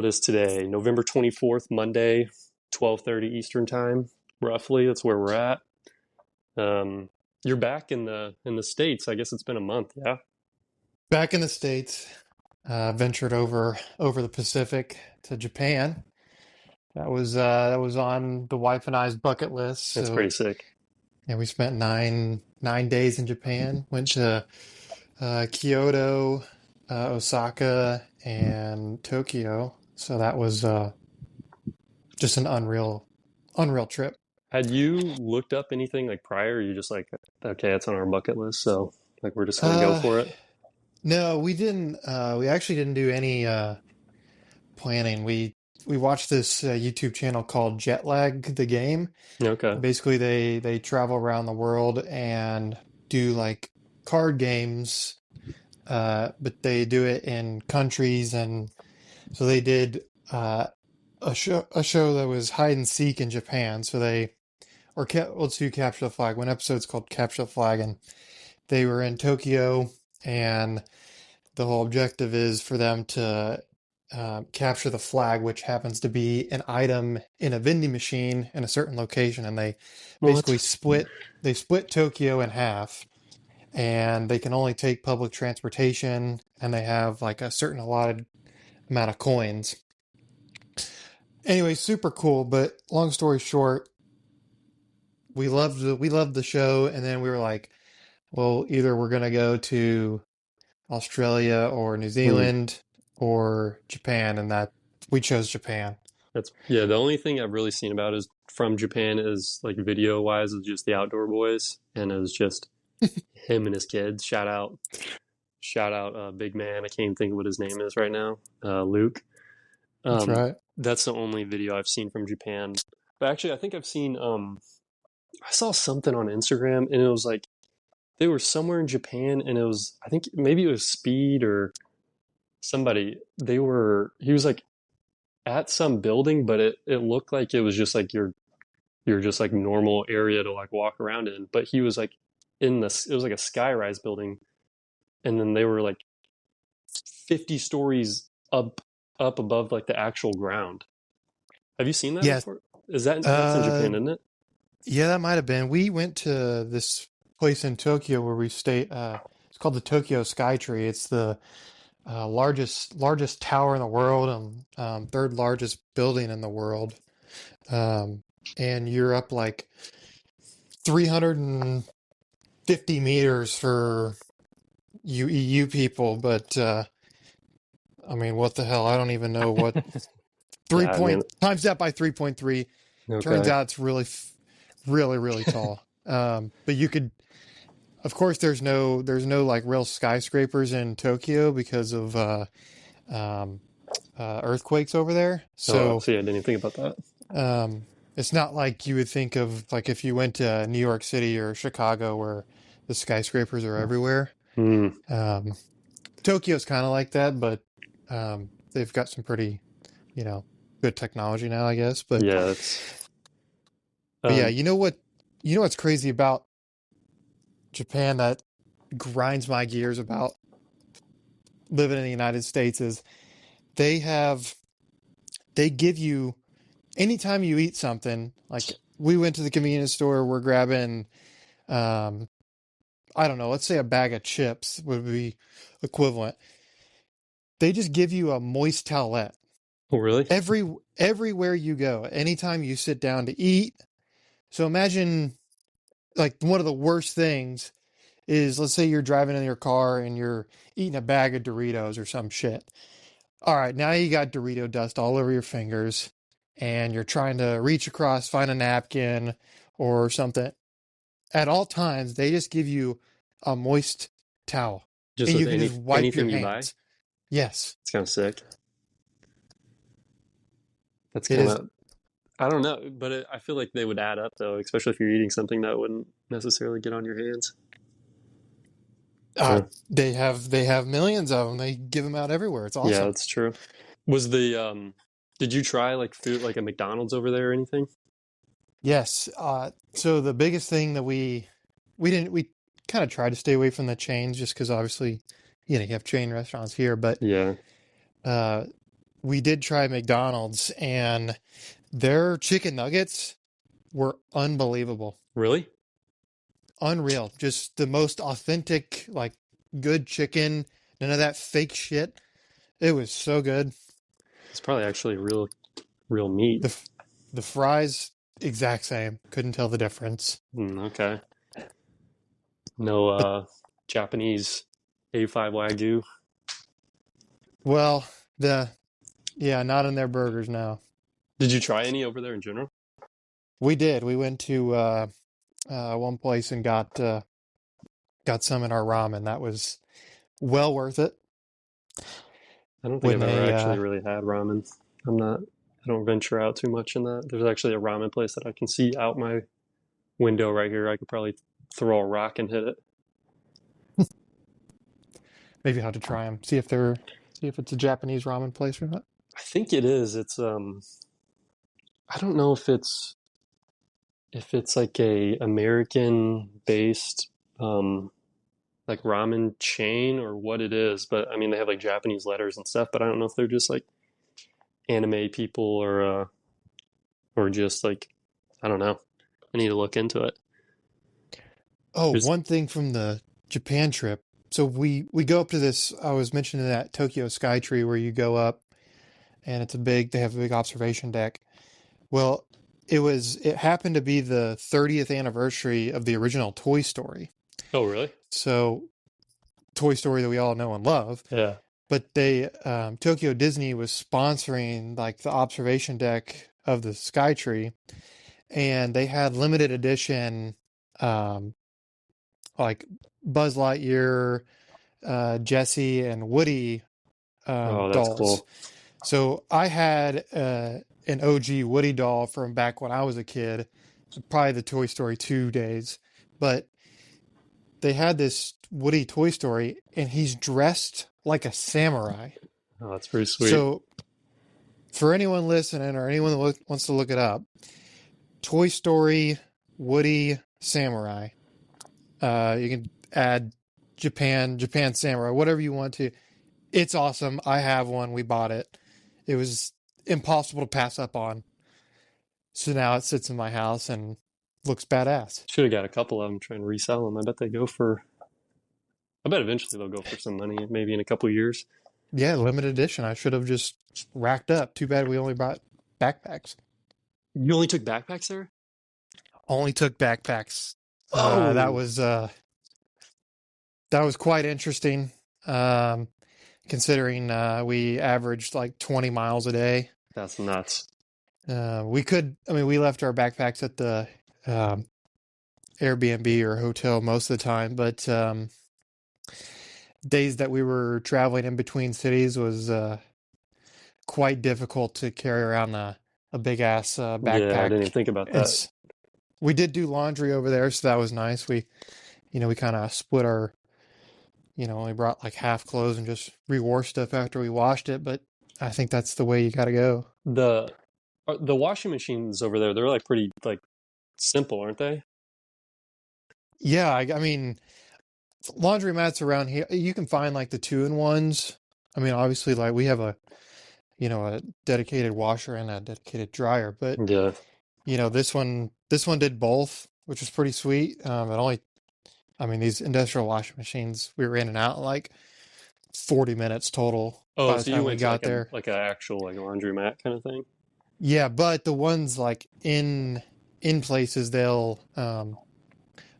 What is today? November 24th, Monday, 12:30 Eastern time, roughly. That's where we're at. You're back in the States. I guess it's been a month, yeah? Back in the States, ventured over the Pacific to Japan. That was on the wife and I's bucket list. That's So pretty sick. yeah, we spent nine days in Japan. Went to Kyoto, Osaka, and Tokyo. So that was just an unreal trip. Had you looked up anything like prior? Or you just like, okay, it's on our bucket list, so like we're just gonna go Uh, for it. no, we didn't. We actually didn't do any planning. We watched this YouTube channel called Jetlag the Game. Okay. Basically, they travel around the world and do like card games, but they do it in countries, and so they did a show that was hide and seek in Japan. So let's do Capture the Flag. One episode's called Capture the Flag, and they were in Tokyo, and the whole objective is for them to capture the flag, which happens to be an item in a vending machine in a certain location, and they basically What? split Tokyo in half, and they can only take public transportation, and they have like a certain allotted amount of coins. Anyway, super cool. But long story short, we loved the show, and then we were like, well, either we're gonna go to Australia or New Hmm. Zealand or Japan, and that we chose Japan. That's yeah. The only thing I've really seen about is from Japan is like video wise is just the Outdoor Boys, and it was just him and his kids. Shout out, big man. I can't even think of what his name is right now. Luke. That's Um, right. that's the only video I've seen from Japan. But actually, I think I've seen. I saw something on Instagram, and it was like they were somewhere in Japan, and it was I think maybe it was Speed or somebody. They were. He was like at some building, but it looked like it was just like your just like normal area to like walk around in. But he was like in this. It was like a skyrise building, and then they were like 50 stories up above like the actual ground. Have you seen that Yes. before? Is that's in Uh, Japan, isn't it? yeah, that might have been. We went to this place in Tokyo where we stayed. It's called the Tokyo Skytree. It's the largest tower in the world and third largest building in the world. Um, and you're up like 350 meters for you EU people, but I mean, what the hell? I don't even know what three Yeah, I mean, point times that by 3.3. Turns okay. out it's really tall. But you could, of course, there's no like real skyscrapers in Tokyo because of um, earthquakes over there. Oh, So see, I didn't even think about that. um, it's not like you would think of like if you went to New York City or Chicago where the skyscrapers are everywhere. Hmm. Um, Tokyo's kind of like that, but they've got some pretty, you know, good technology now, I guess. But Yeah, it's but yeah, um, you know what's crazy about Japan that grinds my gears about living in the United States is they have they give you anytime you eat something, like we went to the convenience store, we're grabbing um I don't know, let's say a bag of chips would be equivalent. They just give you a moist towelette oh, really? every everywhere you go, anytime you sit down to eat. So imagine like one of the worst things is let's say you're driving in your car and you're eating a bag of Doritos or some shit. All right, now you got Dorito dust all over your fingers and you're trying to reach across, find a napkin or something. At all times, they just give you a moist towel Just and with you can just wipe your anything you buy? hands. Yes, It's kind of sick. That's it kind is. of I don't know, but I feel like they would add up though, especially if you're eating something that wouldn't necessarily get on your hands. Uh, So they have millions of them. They give them out everywhere. It's yeah, awesome. that's true. Was the did you try like food like a McDonald's over there or anything? Yes. So the biggest thing that we kind of try to stay away from the chains just because obviously, you have chain restaurants here, but Yeah. uh, we did try McDonald's, and their chicken nuggets were unbelievable. Really? Unreal. Just the most authentic, like good chicken. None of that fake shit. It was so good. It's probably actually real meat. The the fries, exact same. Couldn't tell the difference. Okay. No But Japanese A5 Wagyu. well, the yeah, not in their burgers now. Did you try any over there in general? We did. We went to one place and got some in our ramen. That was well worth it. I don't think When I've ever they actually really had ramen. I don't venture out too much in that. There's actually a ramen place that I can see out my window right here. I could probably throw a rock and hit it. maybe have to try them. See if it's a Japanese ramen place or not. I think it is. It's I don't know if it's like a American based like ramen chain or what it is, but I mean they have like Japanese letters and stuff, but I don't know if they're just like anime people or just like I don't know. I need to look into it. Oh, There's one thing from the Japan trip. So we go up to this. I was mentioning that Tokyo Skytree where you go up and they have a big observation deck. Well, it happened to be the 30th anniversary of the original Toy Story. Oh, really? So Toy Story that we all know and love. Yeah. But Tokyo Disney was sponsoring like the observation deck of the Skytree, and they had limited edition, um, like Buzz Lightyear, Jesse, and Woody Oh, that's dolls. cool. So I had an OG Woody doll from back when I was a kid, probably the Toy Story 2 days, but they had this Woody Toy Story, and he's dressed like a samurai. Oh, that's pretty sweet. So for anyone listening or anyone that wants to look it up, Toy Story Woody Samurai. You can add Japan Samurai, whatever you want to. It's awesome. I have one. We bought it. It was impossible to pass up on. So now it sits in my house and looks badass. Should have got a couple of them, trying to resell them. I bet eventually they'll go for some money, maybe in a couple years. Yeah, limited edition. I should have just racked up. Too bad we only brought backpacks. You only took backpacks there? Only took backpacks. Oh, That was quite interesting. Considering we averaged like 20 miles a day. that's nuts. We left our backpacks at the um, Airbnb or hotel most of the time, but days that we were traveling in between cities was quite difficult to carry around a big ass Yeah, I didn't even backpack. think about that. It's We did do laundry over there, so that was nice. We kind of split our, only brought like half clothes and just rewore stuff after we washed it, but I think that's the way you got to go. The washing machines over there, they're like pretty like simple, aren't they? Yeah, I mean, laundromats around here, you can find like the 2-in-1s. I mean, obviously, like we have a dedicated washer and a dedicated dryer, but Yeah. this one did both, which was pretty sweet. These industrial washing machines, we were in and out in like 40 minutes total Oh, by the so you time we went to got there. like a actual like laundromat kind of thing? Yeah, but the ones like in places they'll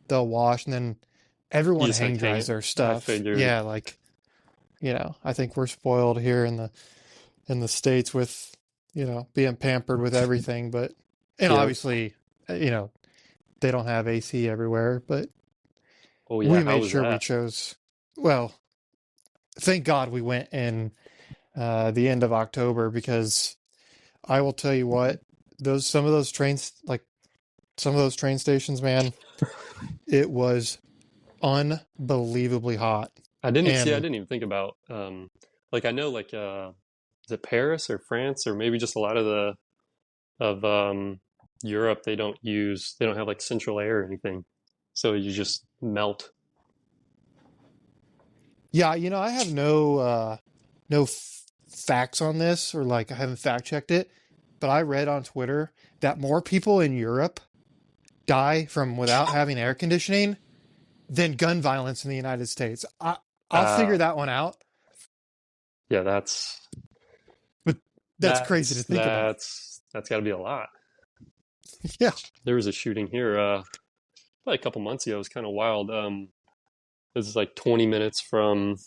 wash and then You everyone just hang like hang dries it. their I stuff. figured. Yeah, like, I think we're spoiled here in the States with, being pampered with everything, and Yeah. obviously, they don't have AC everywhere, but Oh yeah, we how made was sure we that? chose, well, thank God we went in the end of October because I will tell you what, some of those trains, like some of those train stations, man, it was unbelievably hot. I And didn't even think about like I know like is it Paris or France or maybe just a lot of the of Europe they don't have like central air or anything. So you just melt. yeah, I have no facts on this, or like I haven't fact checked it, but I read on Twitter that more people in Europe die from without having air conditioning than gun violence in the United States. I'll figure Uh, that one out, yeah, that's but that's crazy to that's think about. that's got to be a lot. Yeah. There was a shooting here probably a couple months ago. It was kind of wild. This is like 20 minutes from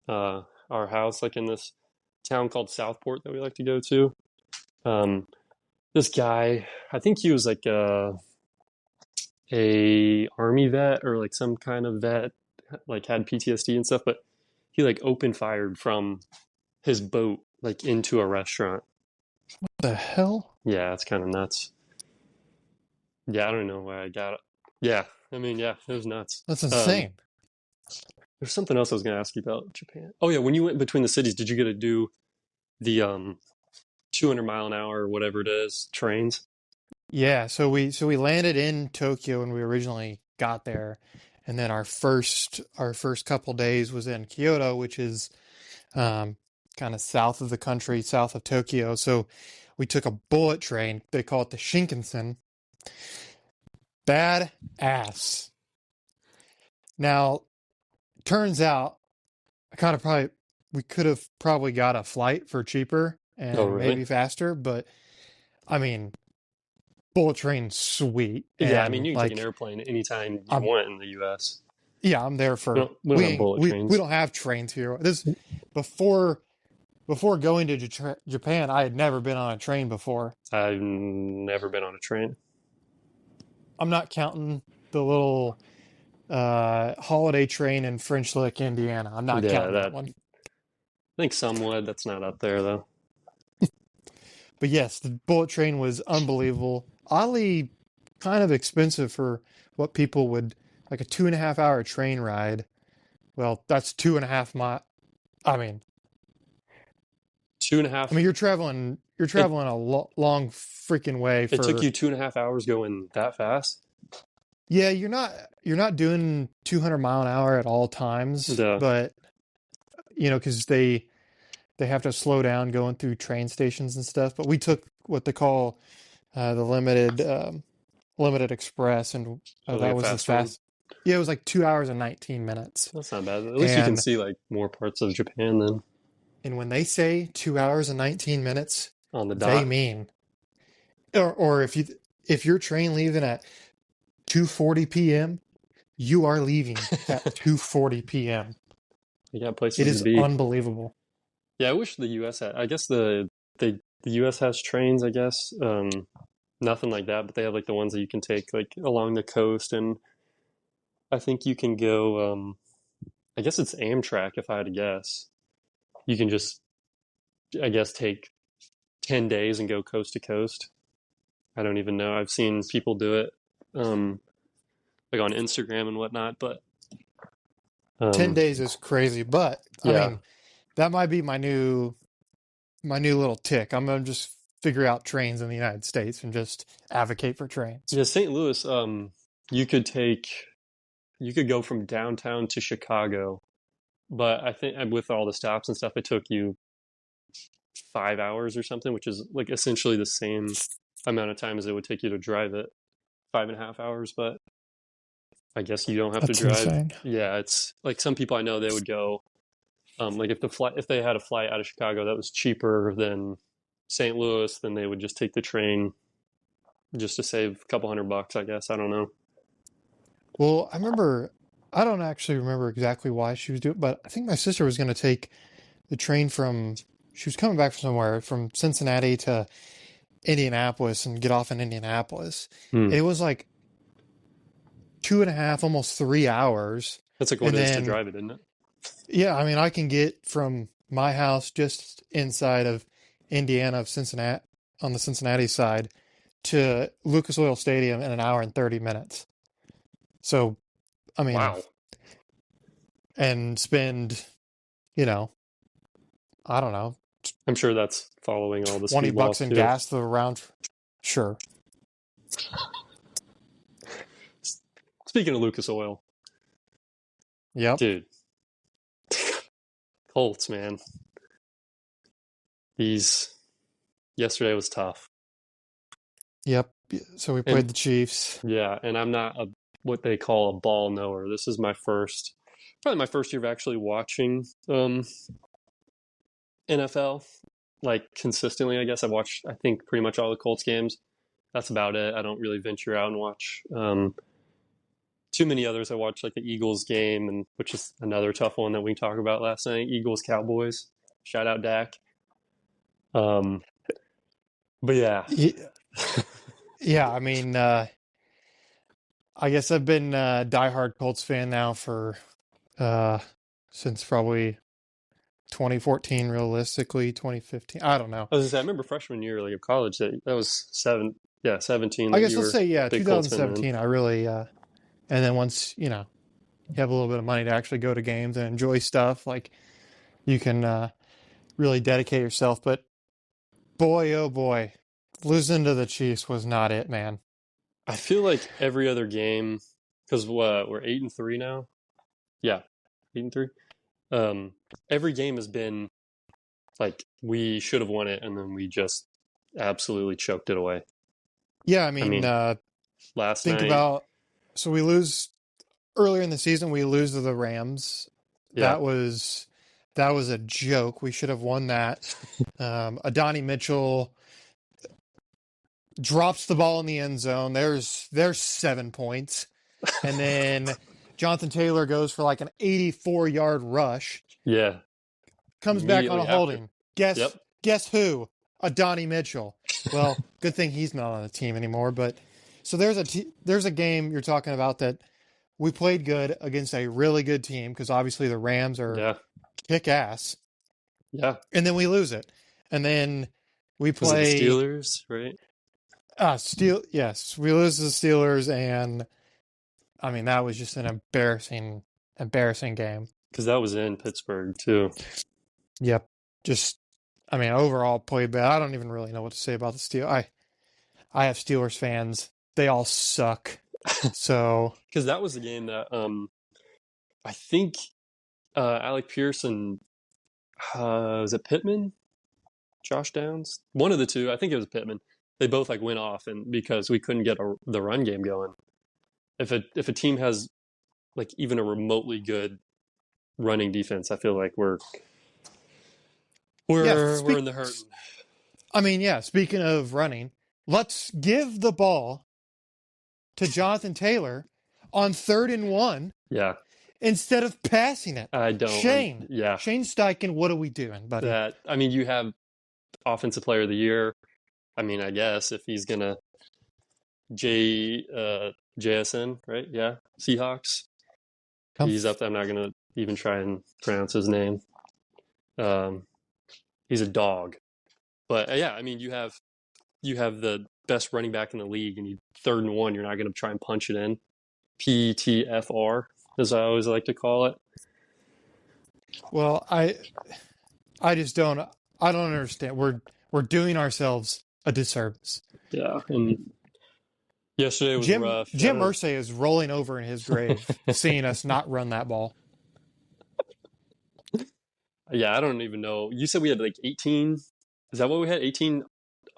our house, like in this town called Southport that we like to go to. Um, this guy, I think he was like a army vet or like some kind of vet, like had PTSD and stuff, but he like open fired from his boat like into a restaurant. What the hell? Yeah, it's kind of nuts. Yeah, I don't know why I got it. Yeah, I mean, yeah, it was nuts. That's Um, insane. there's something else I was going to ask you about Japan. Oh yeah, when you went between the cities, did you get to do the 200 mile an hour or whatever it is trains? Yeah, so we landed in Tokyo when we originally got there, and then our first couple days was in Kyoto, which is um, kind of south of the country, south of Tokyo. So we took a bullet train. They call it the Shinkansen. Bad ass. Now, turns out, I kind of probably we could have probably got a flight for cheaper Oh and really? maybe faster, but I mean, bullet train's sweet, Yeah, I mean and you can take an like airplane anytime you I'm want in the U.S. yeah, I'm there for We don't have bullet we trains. don't have trains here. This before before going to Japan, I had never been on a train before. I've never been on a train. I'm not counting the little holiday train in French Lick, Indiana. I'm not Yeah, counting that that one. I think some would. That's not up there though. But yes, the bullet train was unbelievable. Oddly, kind of expensive for what people would like a 2.5 hour train ride. Well, that's 2.5 mile. I mean, Two and a I half. mean, you're It traveling a long freaking way it took for you 2.5 hours going that fast. yeah, you're not doing 200 mile an hour at all times, Duh. but because they have to slow down going through train stations and stuff. But we took what they call the limited express, and Oh, like that a was the faster one. fast. Yeah, it was like 2 hours and 19 minutes. That's not bad. At least you can And see like more parts of Japan than and when they say 2 hours and 19 minutes, on the they dot. mean or if your train leaving at 2:40 p.m., you are leaving at 2:40 p.m. You got It places to is be. unbelievable. Yeah, I wish the U.S. had. I guess the U.S. has trains. I guess nothing like that, but they have like the ones that you can take like along the coast, and I think you can go. I guess it's Amtrak, if I had to guess. You can just, I guess, take 10 days and go coast to coast. I don't even know. I've seen people do it, um, like on Instagram and whatnot, but 10 um, days is crazy, but I yeah. mean, that might be my new little tick. I'm gonna just figure out trains in the United States and just advocate for trains. Yeah, St. Louis, you could take, you could go from downtown to Chicago, but I think with all the stops and stuff, it took you 5 hours or something, which is like essentially the same amount of time as it would take you to drive it, 5.5 hours, but I guess you don't have to That's drive. insane. Yeah, it's like some people I know they would go, like if they had a flight out of Chicago that was cheaper than St. Louis, then they would just take the train just to save a couple $100, I guess. I don't know. Well, I don't actually remember exactly why she was doing, but I think my sister was going to take the train she was coming back from somewhere from Cincinnati to Indianapolis and get off in Indianapolis. Hmm. And it was like 2.5, almost 3 hours. That's like what And it is to then, drive it, isn't it? yeah, I mean, I can get from my house just inside of Indiana, of Cincinnati, on the Cincinnati side, to Lucas Oil Stadium in an hour and 30 minutes. So, I mean, Wow. and spend, you know, I don't know, I'm sure that's following all the 20 speed bucks laws in too. gas the round. Sure. Speaking of Lucas Oil, Yep. dude, Colts, man. Yesterday was tough. Yep. So we played And the Chiefs. yeah, and I'm not what they call a ball knower. This is probably my first year of actually watching NFL like consistently. I guess I've watched, I think, pretty much all the Colts games. That's about it. I don't really venture out and watch too many others. I watched like the Eagles game, and which is another tough one that we talked about last night. Eagles Cowboys. Shout out Dak. But yeah. Yeah, I mean, I guess I've been a diehard Colts fan now for since probably 2014, realistically 2015. I don't know. I was gonna say, I remember freshman year like of college that was 17 I that guess you let's were say a big Colts fan then. 2017. I really and then once you have a little bit of money to actually go to games and enjoy stuff, like you can really dedicate yourself. But boy, oh boy, losing to the Chiefs was not it, man. I feel like every other game, because we're 8-3 now. Yeah, 8-3. Every game has been like we should have won it, and then we just absolutely choked it away. Yeah, I mean, last think night, about so we lose earlier in the season. We lose to the Rams. yeah, That was a joke. We should have won that. Adonai Mitchell drops the ball in the end zone. There's 7 points. And then Jonathan Taylor goes for like an 84-yard rush. yeah, Comes back on a holding. Yep. Guess who? Adonai Mitchell. Well, good thing he's not on the team anymore. But so there's a game you're talking about that we played good against a really good team because obviously the Rams are kick ass. Yeah. And then we lose it. And then we play Was it the Steelers, right? Yes, we lose to the Steelers, and I mean that was just an embarrassing game. Because that was in Pittsburgh too. Yep. I mean, overall played bad. I don't even really know what to say about the Steelers. I have Steelers fans. They all suck. So because that was the game that I think Alec Pierce and was it Pittman? Josh Downs? One of the two. I think it was Pittman. They both like went off, and because we couldn't get the run game going. If a team has like even a remotely good running defense, I feel like we're in the hurt. I mean, yeah, speaking of running, let's give the ball to Jonathan Taylor on 3rd and 1. Yeah. Instead of passing it. I don't. Shane. Yeah. Shane Steichen, what are we doing, buddy? You have Offensive Player of the Year. I mean, I guess if he's gonna JSN, right? Yeah. Seahawks. He's up there. I'm not gonna even try and pronounce his name. He's a dog. But yeah, I mean, you have the best running back in the league, and 3rd and 1. You're not going to try and punch it in. PTFR, as I always like to call it. Well, I just don't. I don't understand. We're doing ourselves a disservice. Yeah, and yesterday was rough. Jim Irsay is rolling over in his grave, seeing us not run that ball. Yeah, I don't even know. You said we had like 18. Is that what we had? 18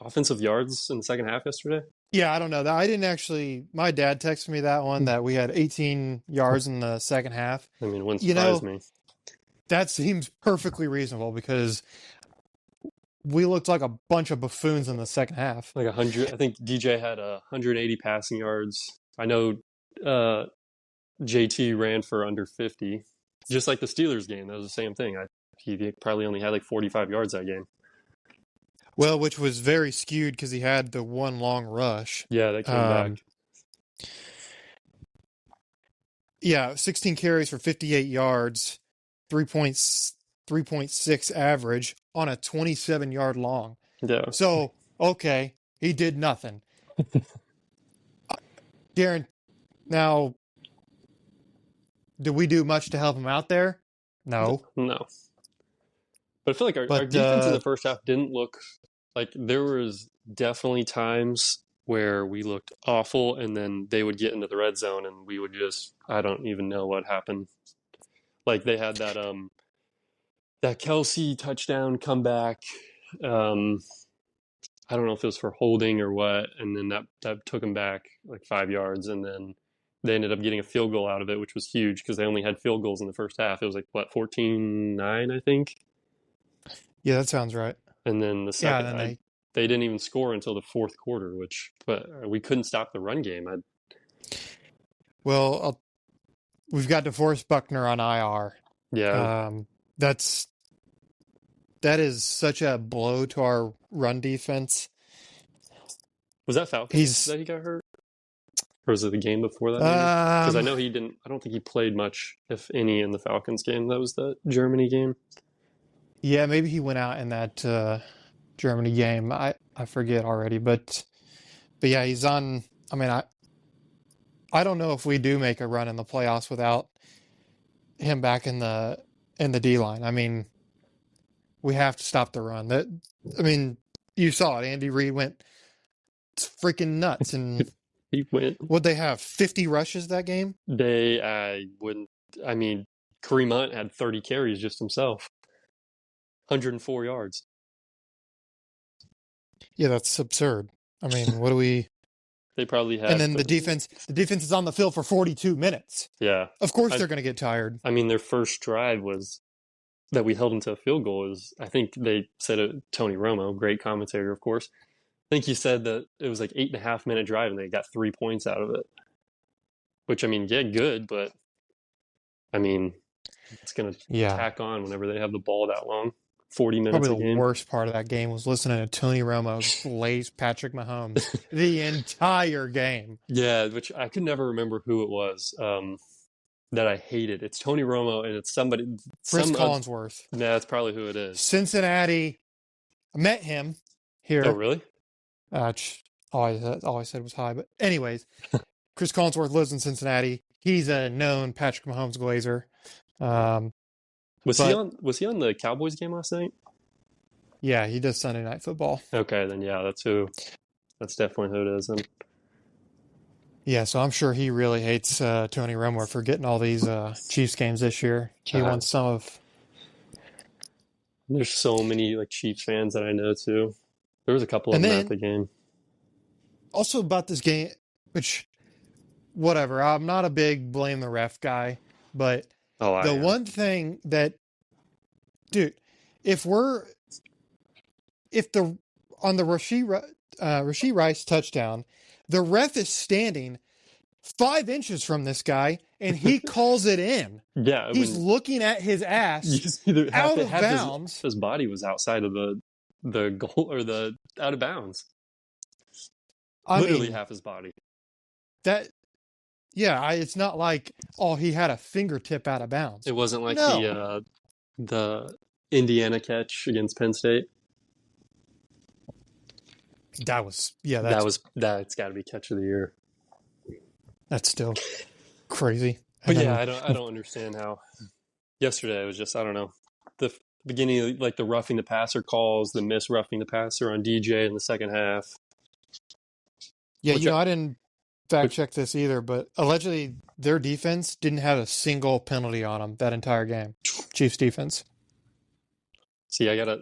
offensive yards in the second half yesterday? Yeah, I don't know. I didn't actually. My dad texted me that one that we had 18 yards in the second half. I mean, it wouldn't surprise me. That seems perfectly reasonable because we looked like a bunch of buffoons in the second half. Like 100. I think DJ had 180 passing yards. I know JT ran for under 50. Just like the Steelers game. That was the same thing. He probably only had like 45 yards that game. Well, which was very skewed because he had the one long rush. Yeah, that came back. Yeah, 16 carries for 58 yards, 3.6 average on a 27-yard long. Yeah. So, okay, he did nothing. Darren, now, did we do much to help him out there? No. No. But I feel like our defense in the first half didn't look like there was definitely times where we looked awful, and then they would get into the red zone and we would just, I don't even know what happened. Like they had that Kelsey touchdown comeback I don't know if it was for holding or what, and then that took them back like 5 yards, and then they ended up getting a field goal out of it, which was huge because they only had field goals in the first half. It was like, what, 14-9, I think? Yeah, that sounds right. And then the Yeah, second, and then they didn't even score until the fourth quarter, but we couldn't stop the run game. we've got DeForest Buckner on IR. Yeah, That is such a blow to our run defense. was that Falcons that he got hurt? Or was it the game before that, maybe? Because I know he didn't. I don't think he played much, if any, in the Falcons game. That was the Germany game. Yeah, maybe he went out in that Germany game. I forget already, but yeah, he's on. I mean, I don't know if we do make a run in the playoffs without him back in the D line. I mean, we have to stop the run. You saw it. Andy Reid went freaking nuts, and He went. what'd they have? 50 rushes that game? They wouldn't. I mean, Kareem Hunt had 30 carries just himself, 104 yards. Yeah, that's absurd. I mean, what do we? They probably had. And then the defense is on the field for 42 minutes. Yeah, Of course they're going to get tired. I mean, their first drive was that we held into a field goal. Is, I think they said it, Tony Romo, great commentator, of course. I think he said that it was like 8.5 minute drive and they got 3 points out of it. Which, I mean, yeah, good, but I mean, it's going to tack on whenever they have the ball that long. 40 minutes Probably a game. The worst part of that game was listening to Tony Romo blaze Patrick Mahomes the entire game. Yeah, which I could never remember who it was that I hated. It's Tony Romo and it's somebody. Chris Collinsworth. Yeah, that's probably who it is. Cincinnati. I met him here. Oh, really? All I said was hi. But anyways, Chris Collinsworth lives in Cincinnati. He's a known Patrick Mahomes glazer. Was he on the Cowboys game last night? Yeah, he does Sunday Night Football. Okay, then yeah, that's definitely who it is. And yeah, so I'm sure he really hates Tony Romo for getting all these Chiefs games this year. He wants some of. There's so many like Chiefs fans that I know too. There was a couple of them at the game. Also about this game, which, whatever, I'm not a big blame the ref guy, but one thing that, dude, on the Rashee Rice touchdown, the ref is standing 5 inches from this guy, and he calls it in. Yeah. He's looking at his ass out of bounds. His body was outside of the goal or the out of bounds. Literally half his body. It's not like, he had a fingertip out of bounds. It wasn't like the Indiana catch against Penn State. That's got to be catch of the year. That's still crazy. But yeah, I don't understand how. Yesterday it was just, I don't know, the beginning, like the roughing the passer calls, the miss roughing the passer on DJ in the second half. Yeah, I didn't fact check this either, but allegedly their defense didn't have a single penalty on them that entire game. Chiefs defense. See, I got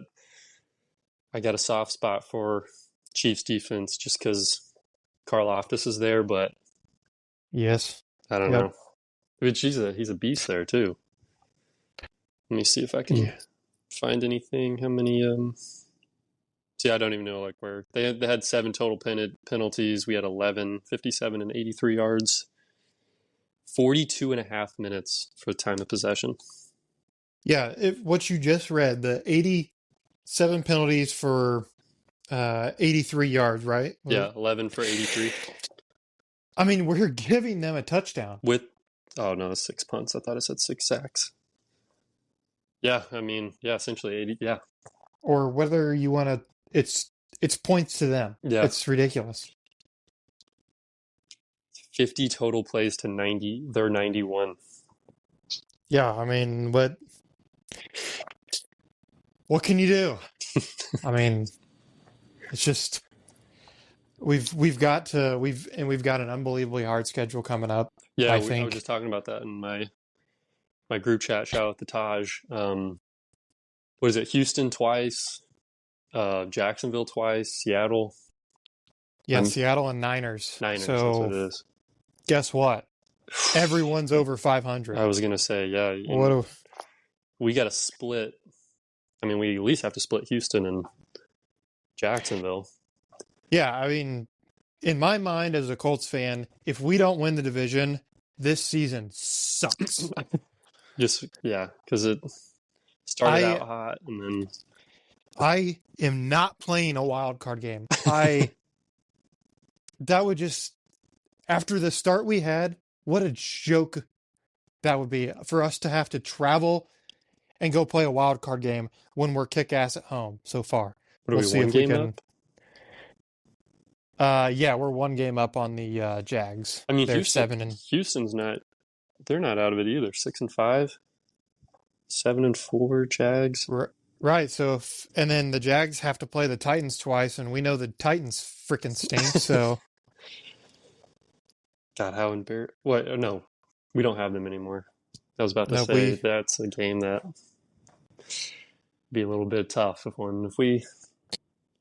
a soft spot for Chiefs defense just because Karlaftis is there, but yes, I don't know. Which he's a beast there too. Let me see if I can find anything. How many? See, I don't even know where they had 7 total penalties. We had 11, 57 and 83 yards. 42.5 minutes for time of possession. Yeah, what you just read, the 87 penalties for 83 yards, right? Yeah, 11 for 83. I mean, we're giving them a touchdown. It's 6 punts. I thought it said 6 sacks. Yeah, I mean, essentially 80, yeah. Or whether you want to, it's points to them. Yeah. It's ridiculous. 50 total plays to 90. They're 91. Yeah, I mean, what can you do? I mean, it's just we've got an unbelievably hard schedule coming up. Yeah, I was just talking about that in my group chat. Shout out to Taj. What is it? Houston twice, Jacksonville twice, Seattle. Yeah, Seattle and Niners. Niners, that's what So it is. guess what? Everyone's over I 500. was gonna say, yeah, What do, we got to split. I mean, we at least have to split Houston and Jacksonville. Yeah, I mean, in my mind as a Colts fan, if we don't win the division, this season sucks. Just because it started out hot and then I am not playing a wild card game. That would just, after the start we had, what a joke that would be for us to have to travel and go play a wild card game when we're kick ass at home so far. What are We'll we, see one if we game can. up? Yeah, we're one game up on the Jags. I mean, they're 7 Houston's not. They're not out of it either. 6-5, 7-4 Jags. Right. So, and then the Jags have to play the Titans twice, and we know the Titans freaking stink. So, God, how embarrassing! What? No, we don't have them anymore. I was about to say that's a game that be a little bit tough if we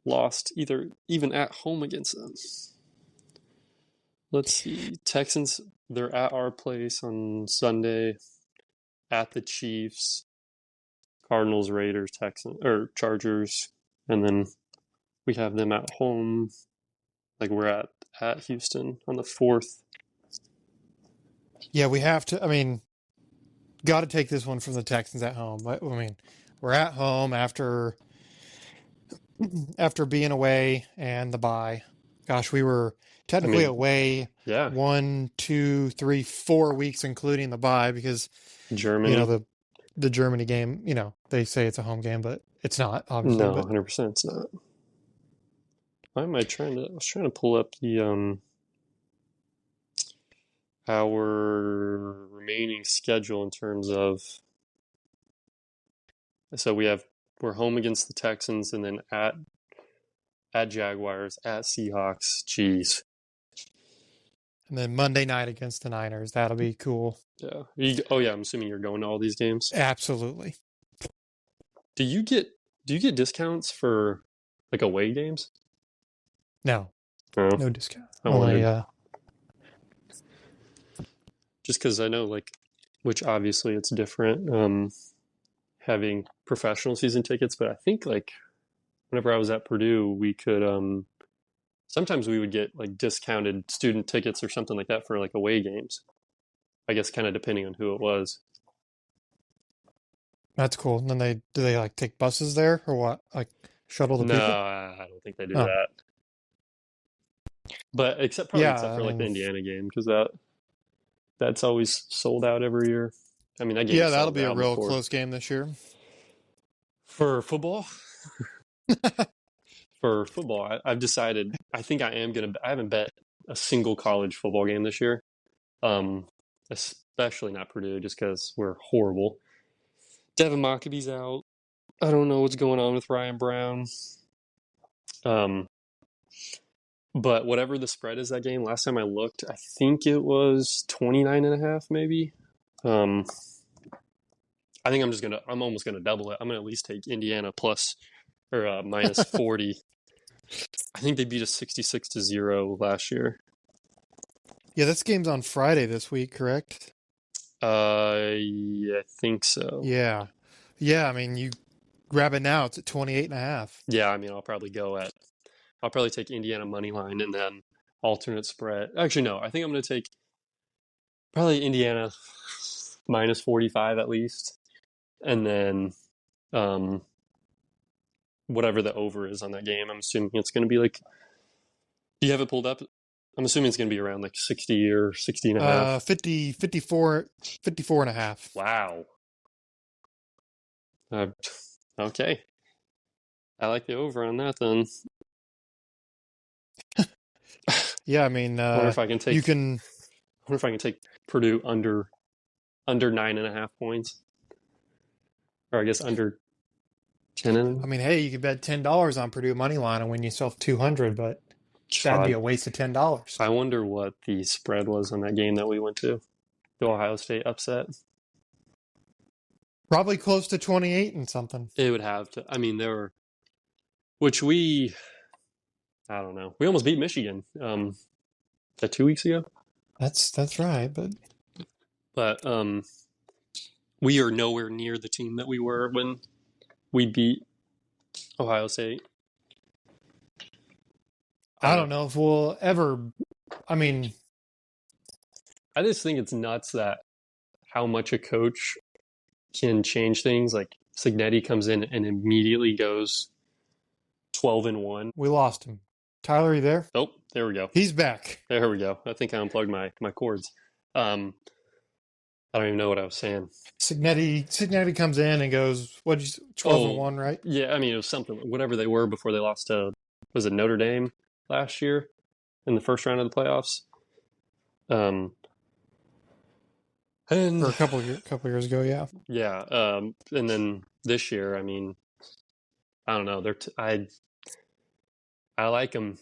lost even at home against them. Let's see, Texans. They're at our place on Sunday, at the Chiefs, Cardinals, Raiders, Chargers, and then we have them at home. Like we're at Houston on the 4th. Yeah, we have to. I mean, got to take this one from the Texans at home. I mean, we're at home after being away and the bye. Gosh, we were technically away. Yeah. 1, 2, 3, 4 weeks, including the bye, because Germany. The Germany game. They say it's a home game, but it's not. Obviously, no, 100% it's not. Why am I trying to? I was trying to pull up the our remaining schedule in terms of. So we're home against the Texans and then at Jaguars, at Seahawks. Jeez. And then Monday night against the Niners. That'll be cool. Yeah. I'm assuming you're going to all these games. Absolutely. Do you get discounts for like away games? No. Oh. No discount. Only just because I know, which obviously it's different, having professional season tickets, but I think whenever I was at Purdue, we could sometimes we would get discounted student tickets or something like that for away games. I guess kind of depending on who it was. That's cool. And then do they take buses there or what? Shuttle the people? No, I don't think they do that. But except for the Indiana game, because that's always sold out every year. I mean, that game. Yeah, that'll be a real close game this year. For football. For football, I've decided. I think I haven't bet a single college football game this year. Especially not Purdue, just because we're horrible. Devin Maccabee's out. I don't know what's going on with Ryan Brown. But whatever the spread is that game, last time I looked, I think it was 29.5 maybe. I think I'm almost gonna double it. I'm gonna at least take Indiana plus or minus 40. I think they beat us 66-0 last year. Yeah, this game's on Friday this week, correct? Yeah, I think so. Yeah. Yeah, I mean, you grab it now, it's at 28.5. Yeah, I mean, I'll probably take Indiana money line and then alternate spread. Actually, no, I think I'm going to take probably Indiana minus 45 at least. And then whatever the over is on that game, I'm assuming it's going to be do you have it pulled up? I'm assuming it's going to be around 60 or 60 and a half. 54 and a half. Wow. Okay. I like the over on that then. Yeah, I mean, I wonder if I can take Purdue under 9.5 points, or I guess under 10. I mean, hey, you could bet $10 on Purdue money line and win yourself $200, but that'd be a waste of $10. I wonder what the spread was on that game that we went to, the Ohio State upset. Probably close to 28 and something. It would have to. I mean, which I don't know. We almost beat Michigan. That 2 weeks ago. That's right, but we are nowhere near the team that we were when we beat Ohio State. I don't know if we'll ever. I mean, I just think it's nuts that how much a coach can change things. Like Cignetti comes in and immediately goes 12-1. we lost him. Tyler, are you there? Oh, there we go. He's back. There we go. I think I unplugged my cords. I don't even know what I was saying. Cignetti comes in and goes, what did you 12-1, right? Yeah, I mean, it was something, whatever they were before they lost to, was it Notre Dame last year in the first round of the playoffs? And Or a couple years ago, yeah. Yeah, and then this year, I mean, I don't know. I like them.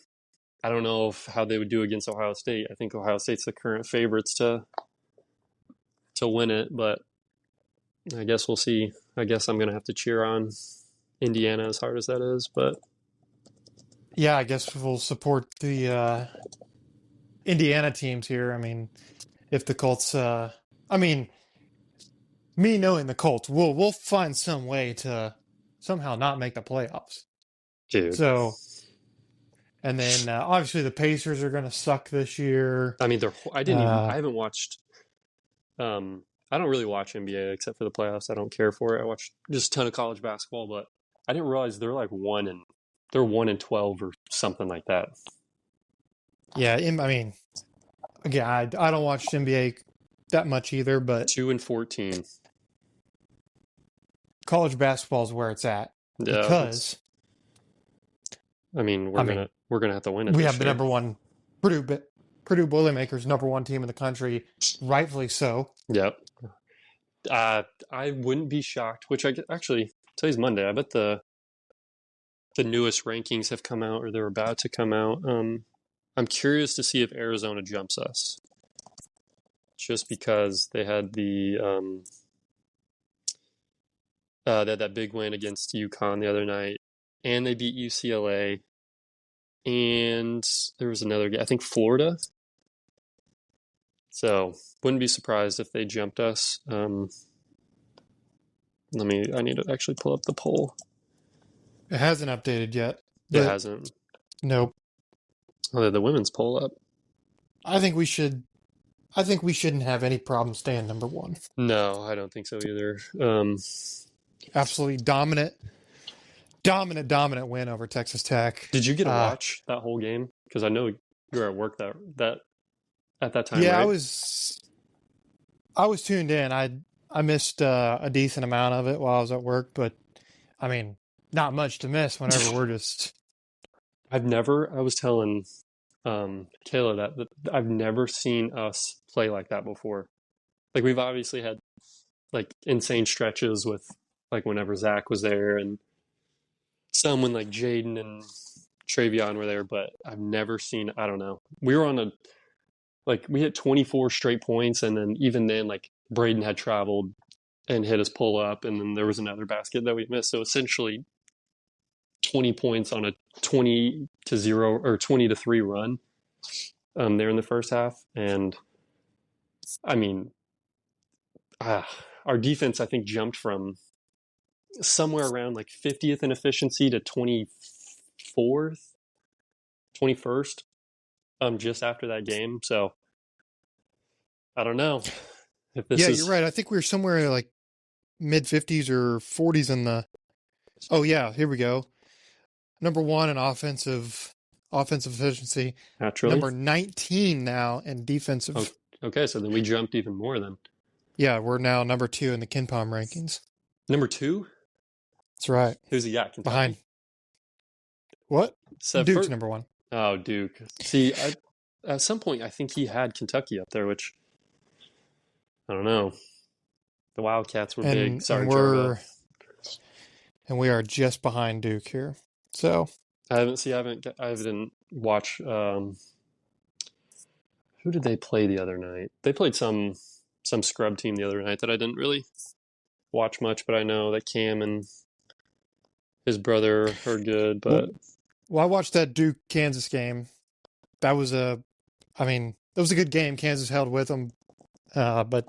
I don't know how they would do against Ohio State. I think Ohio State's the current favorites to win it, but I guess we'll see. I guess I'm gonna have to cheer on Indiana as hard as that is, but yeah, I guess we'll support the Indiana teams here. I mean, if the Colts, me knowing the Colts, we'll find some way to somehow not make the playoffs. dude. So, and then obviously the Pacers are going to suck this year. I mean, I haven't watched. I don't really watch NBA except for the playoffs. I don't care for it. I watch just a ton of college basketball, but I didn't realize they're like 1-12 or something like that. Yeah, I mean, again, I don't watch NBA that much either, but 2-14. college basketball is where it's at Yeah, because I mean, we're gonna have to win it. We have the number one Purdue Boilermakers, number one team in the country, rightfully so. Yep. I wouldn't be shocked. Which actually today's Monday. I bet the newest rankings have come out, or they're about to come out. I'm curious to see if Arizona jumps us, just because they had that big win against UConn the other night, and they beat UCLA, and there was another game, I think Florida. So wouldn't be surprised if they jumped us. I need to actually pull up the poll. It hasn't updated yet. It hasn't. Nope. Oh, the women's poll up. I think we shouldn't have any problem staying number one. No, I don't think so either. Absolutely dominant win over Texas Tech. Did you get to watch that whole game? Because I know you were at work that at that time. Yeah, right? I was tuned in. I missed a decent amount of it while I was at work, but I mean, not much to miss whenever we're just. I was telling Kayla that I've never seen us play like that before. Like, we've obviously had like insane stretches with like whenever Zach was there, and some when like Jaden and Travion were there, but I've never seen. I don't know. We were we hit 24 straight points, and then even then, like Braden had traveled and hit us pull up, and then there was another basket that we missed. So essentially 20 points on a 20-0 or 20-3 run there in the first half. And I mean, our defense, I think, jumped from somewhere around like 50th in efficiency to 24th, 21st, just after that game. So I don't know if this is. You're right. I think we were somewhere like mid 50s or 40s in the. Oh yeah, here we go. Number one in offensive efficiency. Naturally. Number 19 now in defensive. Oh, okay, so then we jumped even more then. Yeah, we're now number 2 in the KenPom rankings. Number 2? That's right. Who's he got? Kentucky? Behind. What? So Duke's number 1. Oh, Duke. See, at some point, I think he had Kentucky up there, which I don't know. The Wildcats were big. Sorry, and we are just behind Duke here. So I haven't watched. Who did they play the other night? They played some scrub team the other night that I didn't really watch much, but I know that Cam and His brother heard good, Well, but well, I watched that Duke Kansas game. That was I mean, it was a good game. Kansas held with them, but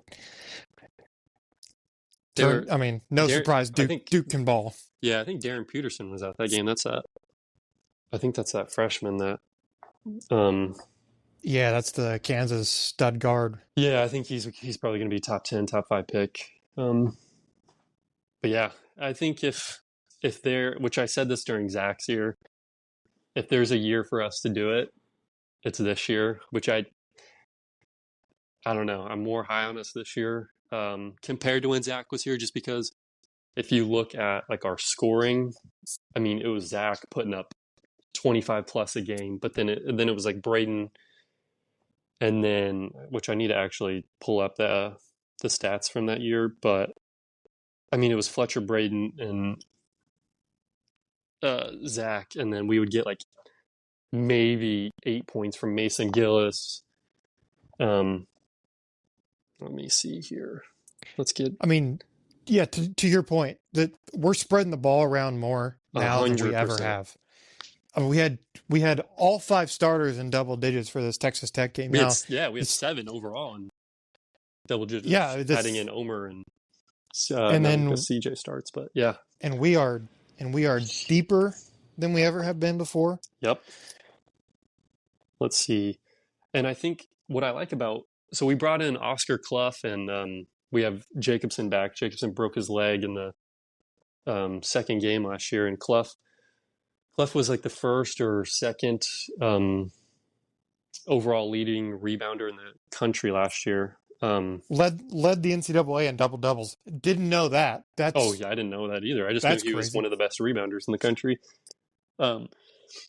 they were. I mean, no surprise. I think, Duke can ball. yeah, I think Darren Peterson was at that game. I think that's that freshman that. Um, Yeah, that's the Kansas stud guard. yeah, I think he's probably going to be top 10, top 5 pick. But yeah, I think if there, which I said this during Zach's year, if there's a year for us to do it, it's this year. Which I don't know. I'm more high on us this year compared to when Zach was here, just because if you look at like our scoring, I mean, it was Zach putting up 25 plus a game, but then it was like Braden, and then which I need to actually pull up the stats from that year, but I mean, it was Fletcher, Braden, and Zach, and then we would get like maybe 8 points from Mason Gillis. Let me see here. Let's get. I mean, yeah, to your point, that we're spreading the ball around more now than we ever 100%. have. I mean, we had all 5 starters in double digits for this Texas Tech game. We had 7 overall in double digits. Yeah, adding in Omer and then CJ starts, but yeah, and we are deeper than we ever have been before. Yep. Let's see, and I think what I like about so we brought in Oscar Clough and we have Jacobson back. Jacobson broke his leg in the second game last year, and Clough was like the first or second overall leading rebounder in the country last year. Led the NCAA in double doubles. Didn't know that. Oh yeah, I didn't know that either. I just knew he was one of the best rebounders in the country.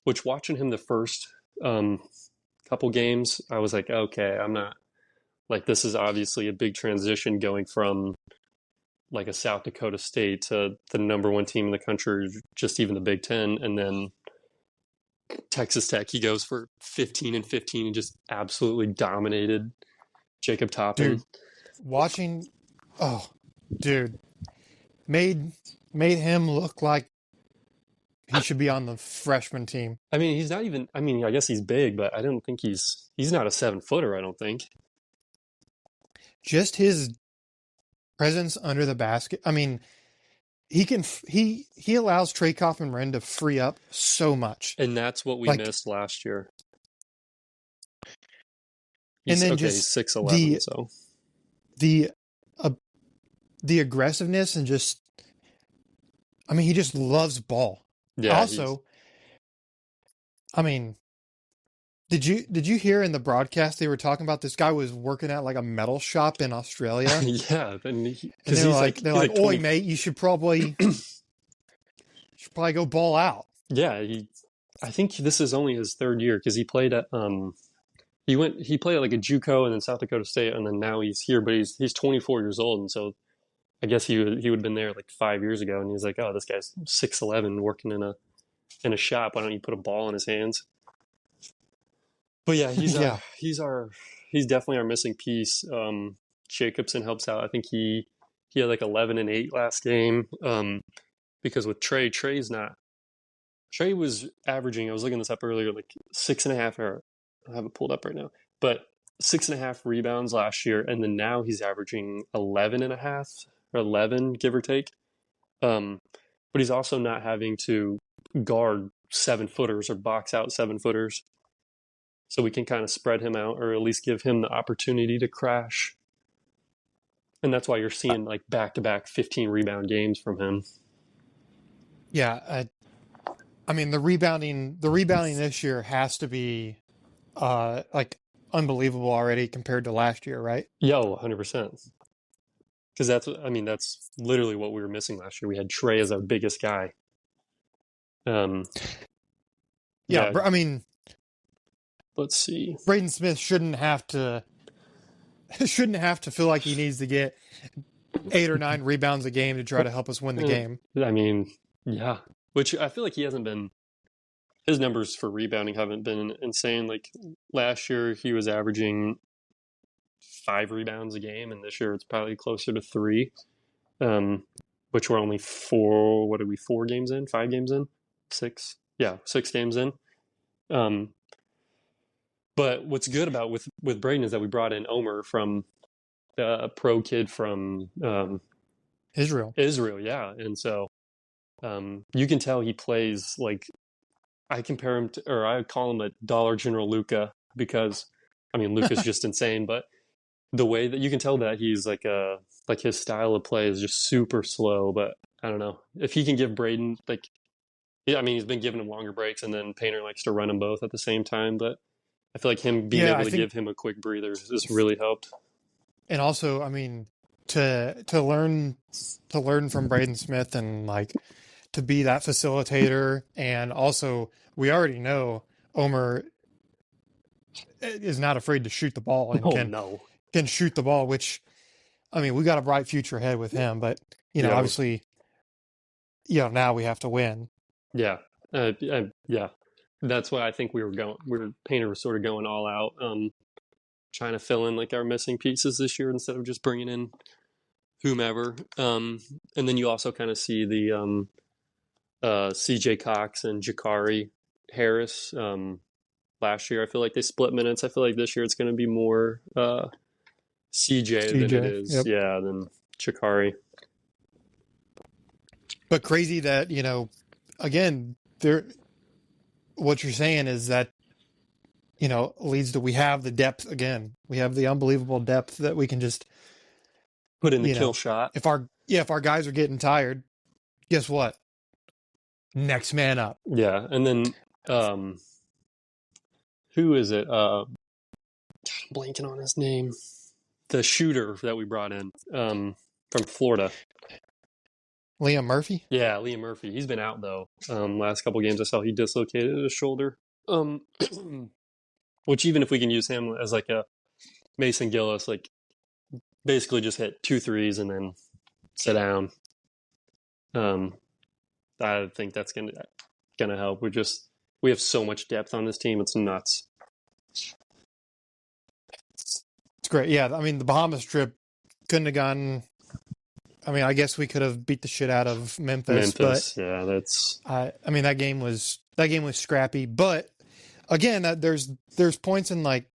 Which watching him the first couple games, I was like, okay, I'm not like this is obviously a big transition going from like a South Dakota State to the number 1 team in the country, just even the Big Ten, and then Texas Tech. He goes for 15 and 15 and just absolutely dominated Jacob Toppin. Dude, made him look like he should be on the freshman team. I mean, he's not even. I mean, I guess he's big, but I don't think he's not a 7-footer. I don't think. Just his presence under the basket. I mean, he allows Trey Kaufman-Renn to free up so much, and that's what we missed last year. He's 6'11", so the aggressiveness and just, I mean, he just loves ball. Yeah. Also, I mean, did you hear in the broadcast they were talking about this guy was working at like a metal shop in Australia? Yeah, and they're like, "Oi, mate, you should probably go ball out." Yeah, I think this is only his 3rd year because he played at he played at like a JUCO and then South Dakota State, and then now he's here, but he's 24 years old, and so I guess he would have been there like 5 years ago, and he's like, oh, this guy's 6'11", working in a shop. Why don't you put a ball in his hands? But yeah, he's definitely our missing piece. Jacobson helps out. I think he had like 11 and 8 last game. Because with Trey was averaging, I was looking this up earlier, like 6.5, or I have it pulled up right now, but 6.5 rebounds last year, and then now he's averaging 11.5 or 11, give or take. But he's also not having to guard 7-footers or box out 7-footers. So we can kind of spread him out, or at least give him the opportunity to crash. And that's why you're seeing like back-to-back 15 rebound games from him. Yeah, I mean the rebounding this year has to be like unbelievable already compared to last year, right? Yo, 100%. Because that's literally what we were missing last year. We had Trey as our biggest guy. I mean, let's see. Braden Smith shouldn't have to feel like he needs to get 8 or 9 rebounds a game to try to help us win the game. I mean, yeah. Which I feel like he hasn't been. His numbers for rebounding haven't been insane. Like last year, he was averaging 5 rebounds a game, and this year it's probably closer to 3. which we're only 4 games in, 5 games in, 6, yeah, 6 games in. But what's good about with Braden is that we brought in Omer from the pro kid from Israel. Israel, yeah, and so you can tell he plays like I compare him to, or I call him a Dollar General Luca because I mean Luca's just insane, but the way that you can tell that he's like his style of play is just super slow. But I don't know if he can give Braden like, yeah, I mean he's been giving him longer breaks, and then Painter likes to run them both at the same time, but I feel like him being Yeah, able I to think, give him a quick breather has really helped. and also, I mean, to learn from Braden Smith and like to be that facilitator, and also we already know Omer is not afraid to shoot the ball and Oh no, can shoot the ball, which I mean, we got a bright future ahead with him, but yeah, obviously, now we have to win. yeah, yeah. That's why I think we were going. Painter was sort of going all out, trying to fill in like our missing pieces this year instead of just bringing in whomever. And then you also kind of see the CJ Cox and Jakari Harris. Last year, I feel like they split minutes. I feel like this year it's going to be more CJ than it is, Yep. yeah, than Jakari. But crazy that, again, what you're saying is that, leads to we have the depth again. We have the unbelievable depth that we can just Put in the kill shot. If our guys are getting tired, guess what? Next man up. Yeah, and then who is it? I'm blanking on his name. The shooter that we brought in from Florida. Liam Murphy? Yeah, Liam Murphy. He's been out though. Last couple games I saw he dislocated his shoulder. Which even if we can use him as like a Mason Gillis, like basically just hit 2 threes and then sit down. I think that's gonna help. We have so much depth on this team. It's nuts. It's great. Yeah, I mean the Bahamas trip couldn't have gone. I mean, I guess we could have beat the shit out of Memphis, but yeah, that's. I mean that game was scrappy. But again, there's points in like,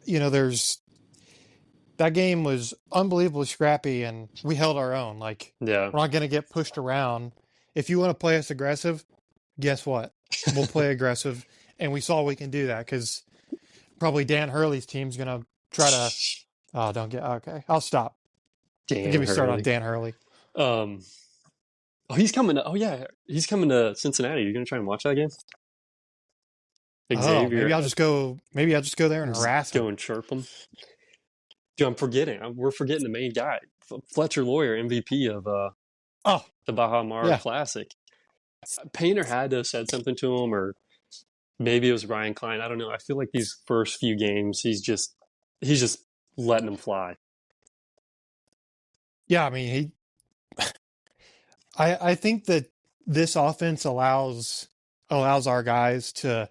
there's that game was unbelievably scrappy, and we held our own. Like, Yeah, we're not going to get pushed around. If you want to play us aggressive, guess what? We'll play aggressive, and we saw we can do that because probably Dan Hurley's team's going to try to. Oh, don't get okay. I'll stop. Give me start on Dan Hurley. Oh, he's coming. Yeah, he's coming to Cincinnati. You're gonna try and watch that game? Xavier. Oh, maybe I'll just go. Maybe I'll just go there and harass him. Go and chirp him. Dude, I'm forgetting. We're forgetting the main guy, Fletcher Lawyer, MVP of the Baja Mar Classic. Painter had to have said something to him, or maybe it was Ryan Klein. I don't know. I feel like these first few games, he's just letting them fly. Yeah, I mean, I think that this offense allows our guys to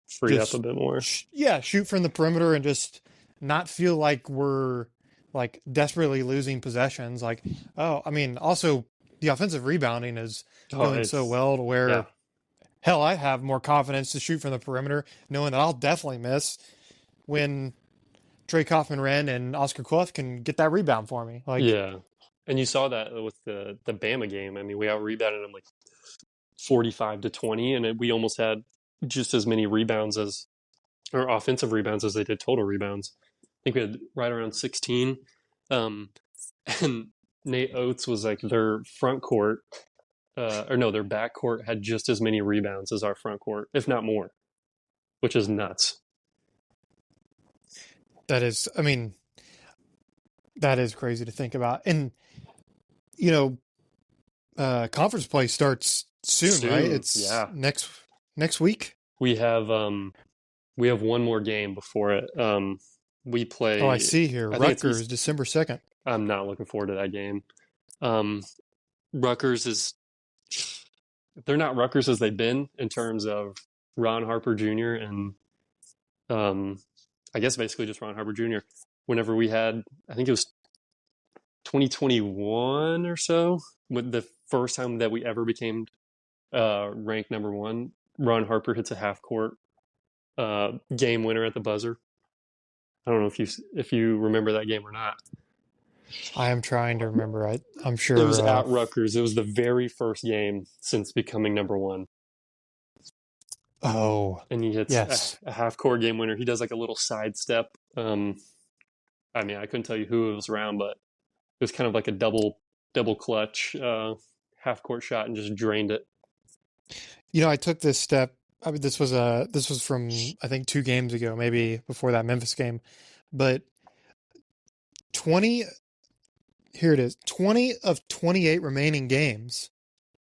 free up a bit more. Shoot from the perimeter and just not feel like we're like desperately losing possessions. Like, I mean, also the offensive rebounding is going so well to where, hell, I have more confidence to shoot from the perimeter, knowing that I'll definitely miss when Trey Kaufman-Renn and Oscar Clough can get that rebound for me. Like, yeah. And you saw that with the Bama game. I mean, we out-rebounded them like 45-20, and we almost had just as many rebounds or offensive rebounds as they did total rebounds. I think we had right around 16. And Nate Oates was like their front court, their back court had just as many rebounds as our front court, if not more, which is nuts. That is crazy to think about. And, conference play starts soon, right? It's next week. We have one more game before it. We play. Oh, I see here. Rutgers, December 2nd. I'm not looking forward to that game. Rutgers they're not Rutgers as they've been in terms of Ron Harper Jr. and I guess basically just Ron Harper Jr. Whenever we had, I think it was 2021 or so, with the first time that we ever became ranked number one. Ron Harper hits a half court game winner at the buzzer. I don't know if you remember that game or not. I am trying to remember. I'm sure It was at Rutgers. It was the very first game since becoming number one. Oh, and he hits yes. a half court game winner. He does like a little sidestep. I mean, I couldn't tell you who it was around, but it was kind of like a double clutch half court shot and just drained it. I took this step. I mean, this was from, I think, 2 games ago, maybe before that Memphis game, but 20 of 28 remaining games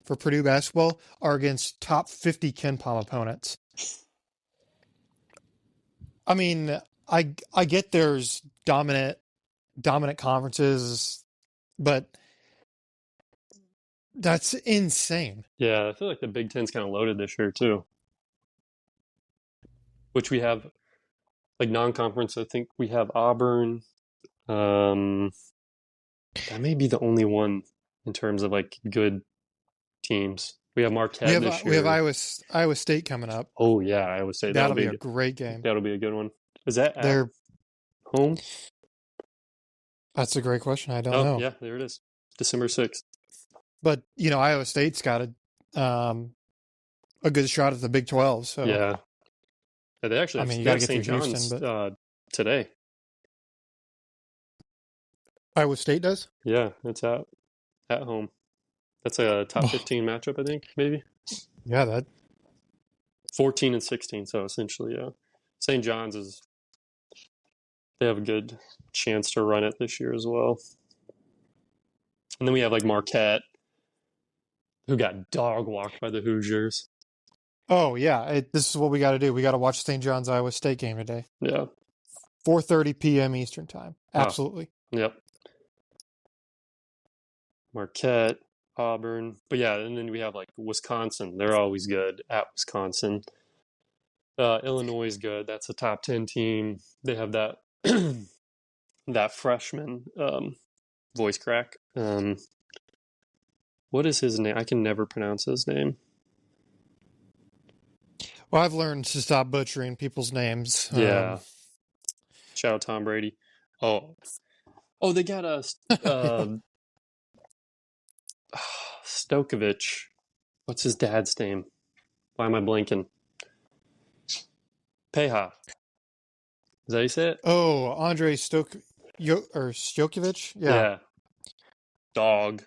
for Purdue basketball are against top 50 KenPom opponents. I mean, I get there's dominant conferences, but that's insane. Yeah, I feel like the Big Ten's kind of loaded this year too. Which we have, like non-conference, I think we have Auburn. That may be the only one in terms of like good teams. We have Marquette this year. We have Iowa State coming up. Oh yeah, Iowa State. That'll be a great game. That'll be a good one. Is that at home? That's a great question. I don't know. Yeah, there it is. December 6th. But Iowa State's got a good shot at the Big 12. So yeah, they actually. You got to get St. through John's Houston, today. Iowa State does? Yeah, it's at home. That's a top 15 matchup, I think, maybe. Yeah, that 14 and 16. So essentially, yeah, St. John's they have a good chance to run it this year as well. And then we have like Marquette, who got dog walked by the Hoosiers. Oh yeah, this is what we got to do. We got to watch St. John's Iowa State game today. Yeah, 4:30 p.m. Eastern time. Absolutely. Yep. Marquette, Auburn, but yeah, and then we have like Wisconsin. They're always good at Wisconsin. Illinois is good. That's a top 10 team. They have that that freshman voice crack. What is his name? I can never pronounce his name. Well, I've learned to stop butchering people's names. Yeah. Shout out Tom Brady. Oh, they got a Stokovich. What's his dad's name? Why am I blanking? Peja. Is that how you say it? Oh, Andre Stokovich? Yeah. Dog.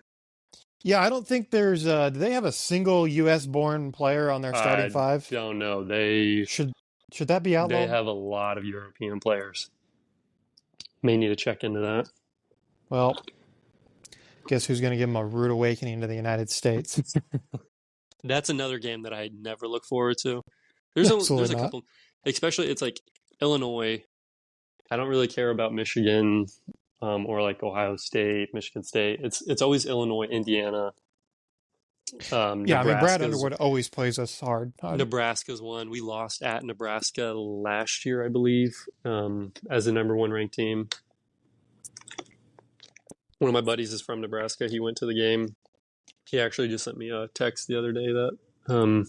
Yeah, I don't think there's do they have a single US-born player on their starting five? I don't know. They should that be outlawed? They have a lot of European players. May need to check into that. Well, guess who's going to give them a rude awakening to the United States? That's another game that I never look forward to. There's a couple, especially it's like Illinois. I don't really care about Michigan or like Ohio State, Michigan State. It's always Illinois, Indiana. Yeah, I mean, Brad Underwood always plays us hard. Nebraska's one. We lost at Nebraska last year, I believe, as the number 1 ranked team. One of my buddies is from Nebraska. He went to the game. He actually just sent me a text the other day that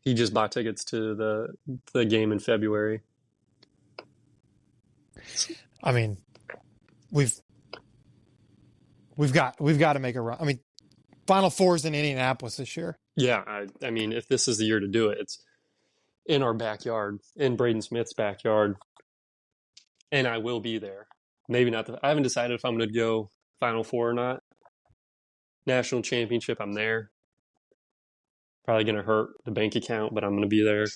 he just bought tickets to the game in February. I mean, we've got to make a run. I mean, Final Four's in Indianapolis this year. Yeah, I mean, if this is the year to do it, it's in our backyard, in Braden Smith's backyard, and I will be there. Maybe not. I haven't decided if I'm going to go Final Four or not. National championship, I'm there. Probably going to hurt the bank account, but I'm going to be there.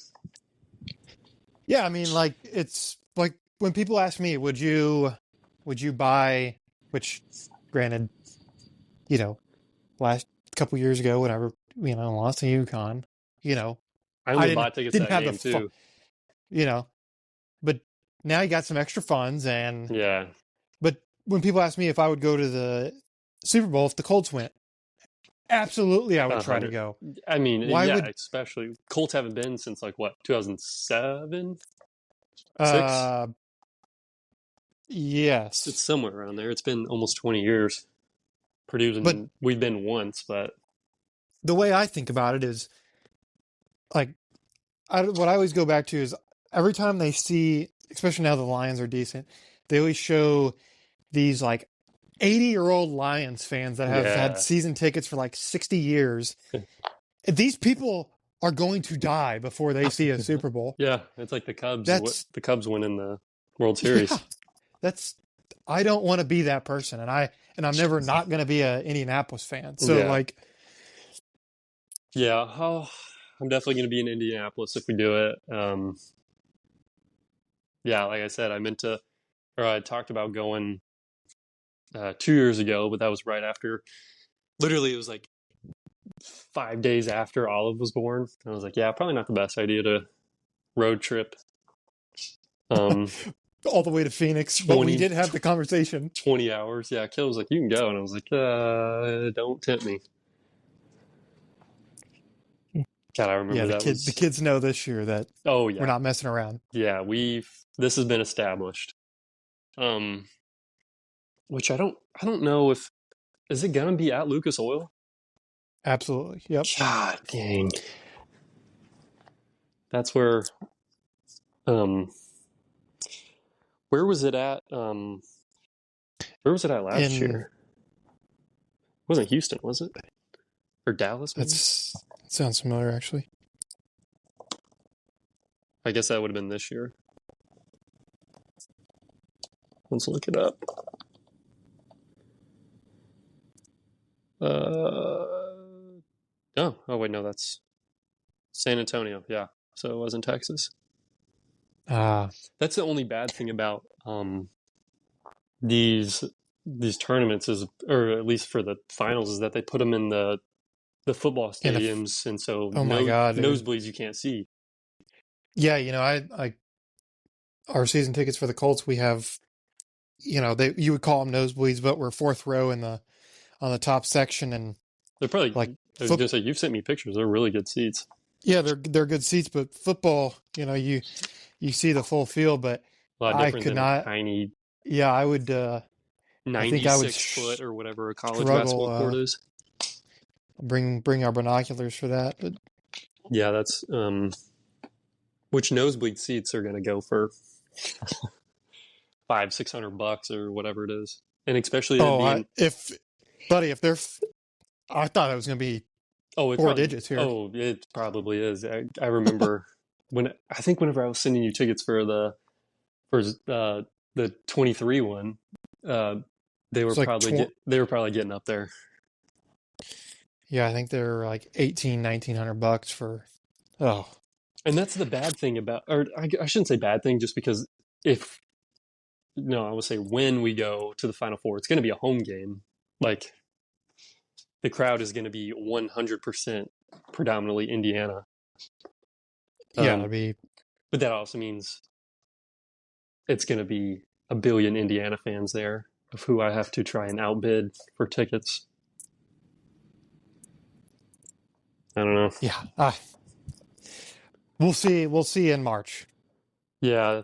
Yeah, I mean, like it's like when people ask me, would you buy? Which, granted, last couple years ago, whenever lost to UConn, I only bought tickets to that game too. But now you got some extra funds, and yeah. But when people ask me if I would go to the Super Bowl if the Colts went, absolutely, I would try to go. I mean, especially Colts haven't been since 2007. It's Yes. somewhere around there. It's been almost 20 years. But We've been once, but the way I think about it is like what I always go back to is every time they see, especially now the Lions are decent, they always show these like 80-year-old Lions fans that have had yeah. season tickets for like 60 years. These people are going to die before they see a Super Bowl. Yeah, it's like the Cubs. That's The Cubs winning the World yeah, Series. that's I don't want to be that person, and I'm never not going to be a Indianapolis fan. So Yeah, like, yeah. Oh, I'm definitely going to be in Indianapolis if we do it. Yeah, like I said, I talked about going 2 years ago, but that was right after. Literally, it was like 5 days after Olive was born. I was like, yeah, probably not the best idea to road trip. Um, all the way to Phoenix, but we 20, did have the conversation. 20 hours. Yeah, Kill was like, you can go, and I was like, don't tempt me. God, I remember Yeah, that the was. kids know this year that Oh we're yeah, not messing around. yeah. This has been established. Um, which I don't know if is it gonna be at Lucas Oil. Absolutely. Yep. God dang, that's where. Um, where was it at? Where was it at last And year? It wasn't Houston, was it? Or Dallas, maybe? that sounds familiar, actually. I guess that would have been this year. Let's look it up. Oh wait, no, that's San Antonio. Yeah, so it was in Texas. Ah, That's the only bad thing about these tournaments is, or at least for the finals, is that they put them in the football and stadiums, and so oh my God, dude. nosebleeds you can't see. Yeah, I our season tickets for the Colts, we have, you would call them nosebleeds, but we're fourth row in the on the top section, and They're like probably. I was foot. gonna say you've sent me pictures. They're really good seats. Yeah, they're good seats, but football, you see the full field, but A lot I different could than a not. tiny Yeah, I would. I think I would 96 foot or whatever a college struggle. basketball court is. Bring our binoculars for that, but Yeah, that's which nosebleed seats are going to go for 500-600 bucks or whatever it is, and especially it being if they're, I thought it was going to be it's four probably digits here. it probably is. I remember whenever I was sending you tickets for the 23 one, they were It's like probably they were probably getting up there. yeah, I think they're like 1,900 bucks for. Oh, And that's the bad thing about, or I shouldn't say bad thing, just because if no, I would say when we go to the Final Four, it's going to be a home game. Like the crowd is going to be 100% predominantly Indiana. yeah, it'd be. But that also means it's going to be a billion Indiana fans there, of who I have to try and outbid for tickets. I don't know. Yeah, we'll see. We'll see in March. Yeah,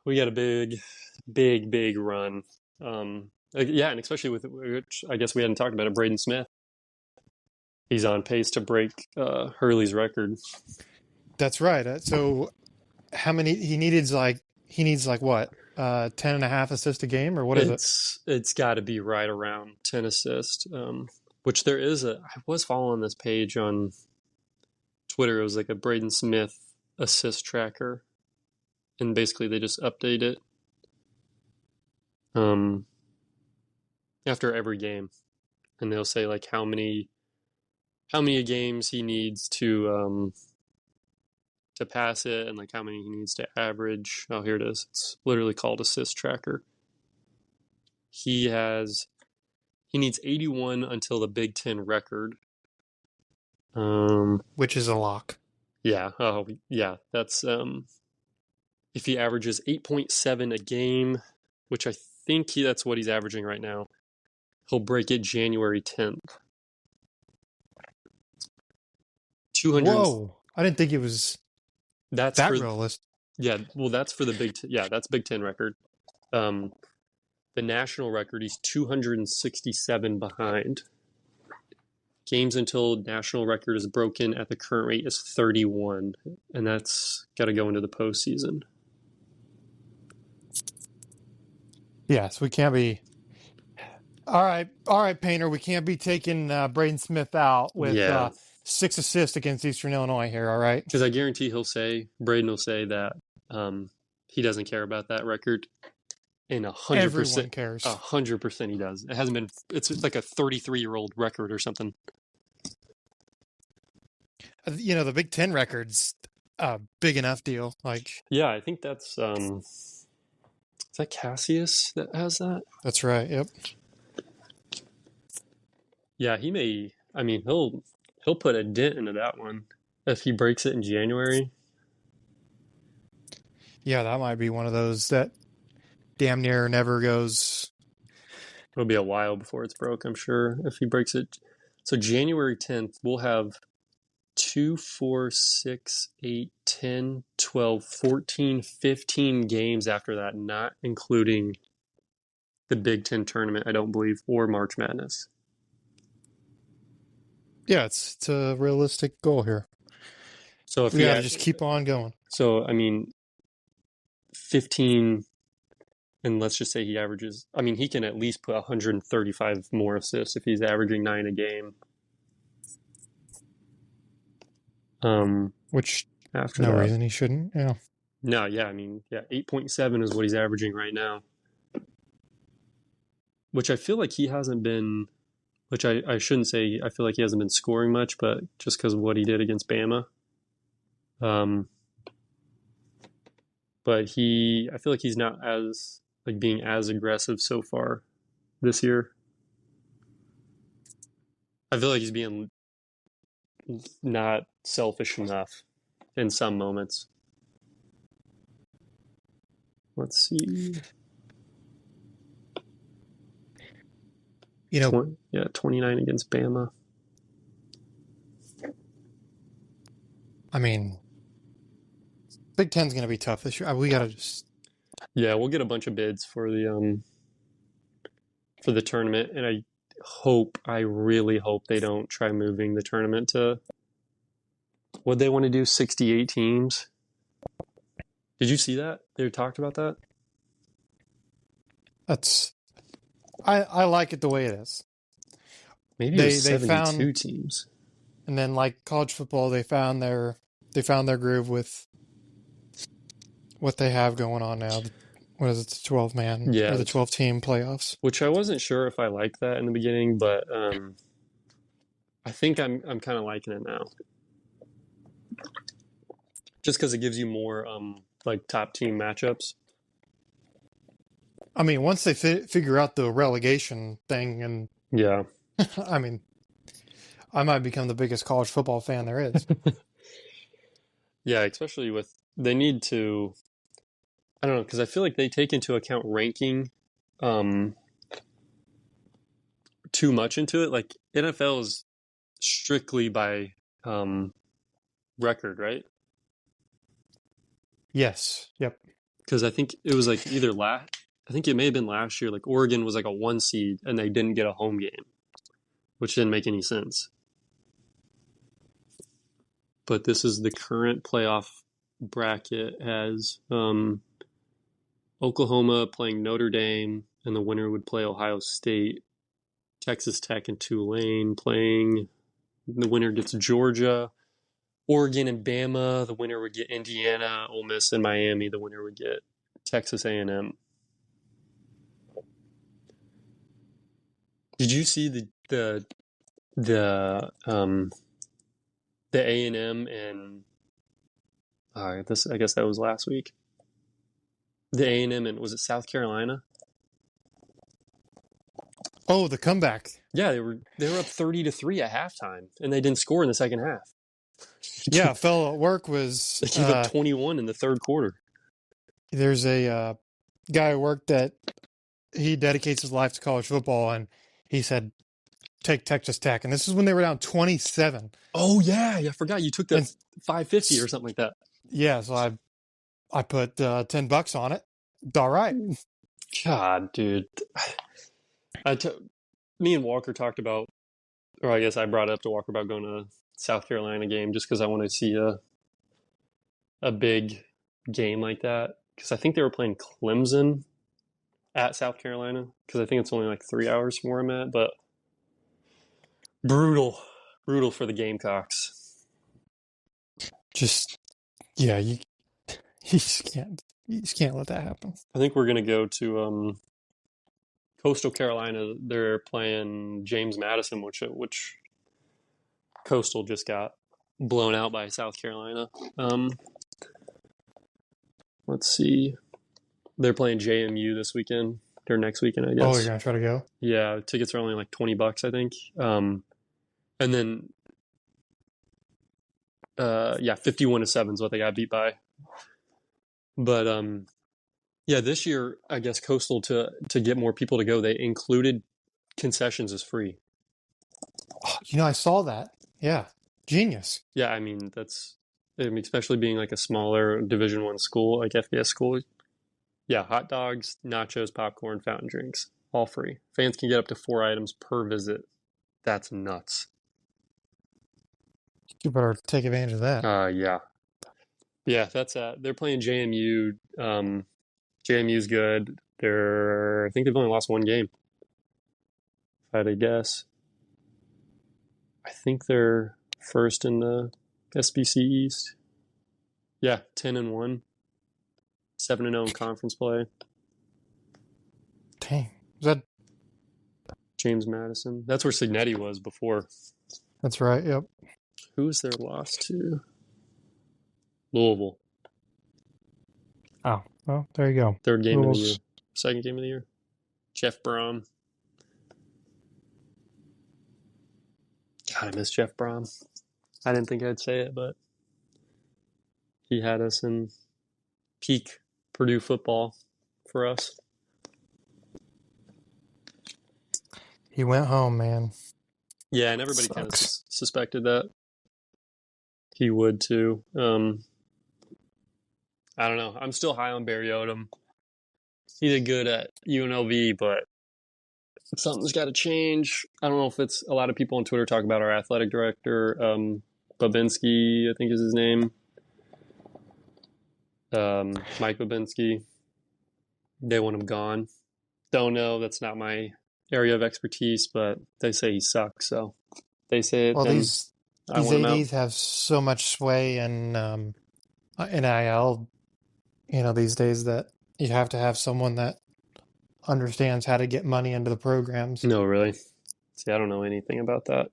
we got a big run. Yeah, and especially with which I guess we hadn't talked about it, Braden Smith. He's on pace to break Hurley's record. That's right. So how many he needs like what? 10.5 assists a game, or what is it? It's got to be right around 10 assists. Which there is I was following this page on Twitter. It was like a Braden Smith assist tracker, and basically they just update it after every game, and they'll say like how many games he needs to pass it, and like how many he needs to average. Oh, here it is. It's literally called assist tracker. He needs 81 until the Big Ten record. Which is a lock. Yeah. Oh, yeah. That's if he averages 8.7 a game, which I think that's what he's averaging right now, he'll break it January 10th. 200. Whoa! I didn't think it was That's that for realistic. yeah. Well, that's for the Big Ten. Yeah, that's Big Ten record. The national record, he's 267 behind. Games until national record is broken at the current rate is 31, and that's got to go into the postseason. Yes, we can't be. All right, Painter. We can't be taking Braden Smith out with 6 assists against Eastern Illinois here. All right, because I guarantee Braden will say that he doesn't care about that record. And 100%, everyone cares. 100% he does. It hasn't been. It's like a 33-year-old record or something. The Big Ten record's a big enough deal. Yeah, I think that's is that Cassius that has that? That's right. Yep. Yeah, he may. I mean, he'll put a dent into that one if he breaks it in January. Yeah, that might be one of those that damn near never goes. It'll be a while before it's broke, I'm sure, if he breaks it. So January 10th, we'll have 2, 4, 6, 8, 10, 12, 14, 15 games after that, not including the Big Ten tournament, I don't believe, or March Madness. Yeah, it's a realistic goal here. So if we got to just keep on going. So, 15, and let's just say he averages, he can at least put 135 more assists if he's averaging 9 a game. Which after no reason he shouldn't. Yeah. No, yeah, 8.7 is what he's averaging right now. Which I feel like he hasn't been, which I shouldn't say, I feel like he hasn't been scoring much, but just because of what he did against Bama. But I feel like he's not as, being as aggressive so far this year. I feel like he's being not selfish enough in some moments. Let's see. 29 against Bama. Big Ten's going to be tough this year. We got to just... Yeah, we'll get a bunch of bids for the tournament, and I really hope they don't try moving the tournament to, what they want to do, 68 teams. Did you see that? They talked about that? I like it the way it is. Maybe it was 72 teams. And then like college football, they found their groove with what they have going on now. What is it, the 12-man or the 12-team playoffs? Which I wasn't sure if I liked that in the beginning, but I think I'm kind of liking it now. Just because it gives you more top team matchups. Once they figure out the relegation thing, and yeah, I might become the biggest college football fan there is. Yeah, especially they need to. I don't know, because I feel like they take into account ranking too much into it. Like NFL is strictly by record, right? Yes. Yep. Because I think it was I think it may have been last year. Like Oregon was like a 1 seed and they didn't get a home game, which didn't make any sense. But this is the current playoff bracket has Oklahoma playing Notre Dame, and the winner would play Ohio State. Texas Tech and Tulane playing. The winner gets Georgia. Oregon and Bama. The winner would get Indiana. Ole Miss and Miami. The winner would get Texas A&M. Did you see the A&M and I guess that was last week. The A&M and was it South Carolina? Oh, the comeback. Yeah, they were up 30-3 at halftime, and they didn't score in the second half. Yeah, a fellow at work was... They gave up 21 in the third quarter. There's a guy at work that he dedicates his life to college football, and he said, take Texas Tech. And this is when they were down 27. Oh, yeah. I forgot. You took the 550 or something like that. Yeah, so I put $10 on it. All right. God, dude. Me and Walker talked about, or I guess I brought it up to Walker about going to South Carolina game just because I want to see a big game like that. Because I think they were playing Clemson at South Carolina. Because I think it's only like 3 hours from where I'm at. But brutal for the Gamecocks. Just yeah, you just can't let that happen. I think we're gonna go to Coastal Carolina. They're playing James Madison, which Coastal just got blown out by South Carolina. Let's see. They're playing JMU this weekend. Or next weekend, I guess. Oh, you're gonna try to go? Yeah, tickets are only like $20, I think. And then, 51-7 is what they got beat by. But yeah, this year, I guess Coastal to get more people to go, they included concessions as free. Oh, I saw that. Yeah, genius. Yeah, I mean especially being like a smaller Division I school, like FBS school. Yeah, hot dogs, nachos, popcorn, fountain drinks, all free. Fans can get up to 4 items per visit. That's nuts. You better take advantage of that. Yeah, that's they're playing JMU. JMU's good. I think they've only lost one game, if I had to guess. I think they're first in the SBC East. Yeah, 10-1, 7-0 in conference play. Dang, is that James Madison? That's where Signetti was before. That's right. Yep. Who was their loss to? Louisville. Oh, well, there you go. Third game of the year. Second game of the year. Jeff Brom. God, I miss Jeff Brom. I didn't think I'd say it, but he had us in peak Purdue football for us. He went home, man. Yeah, and everybody kind of suspected that he would too. I don't know. I'm still high on Barry Odom. He did good at UNLV, but something's got to change. I don't know if it's a lot of people on Twitter talk about our athletic director, Babinski, I think is his name. Mike Babinski. They want him gone. Don't know. That's not my area of expertise, but they say he sucks. So they say it. Well, these ADs have so much sway in NIL, these days that you have to have someone that understands how to get money into the programs. No, really. See, I don't know anything about that.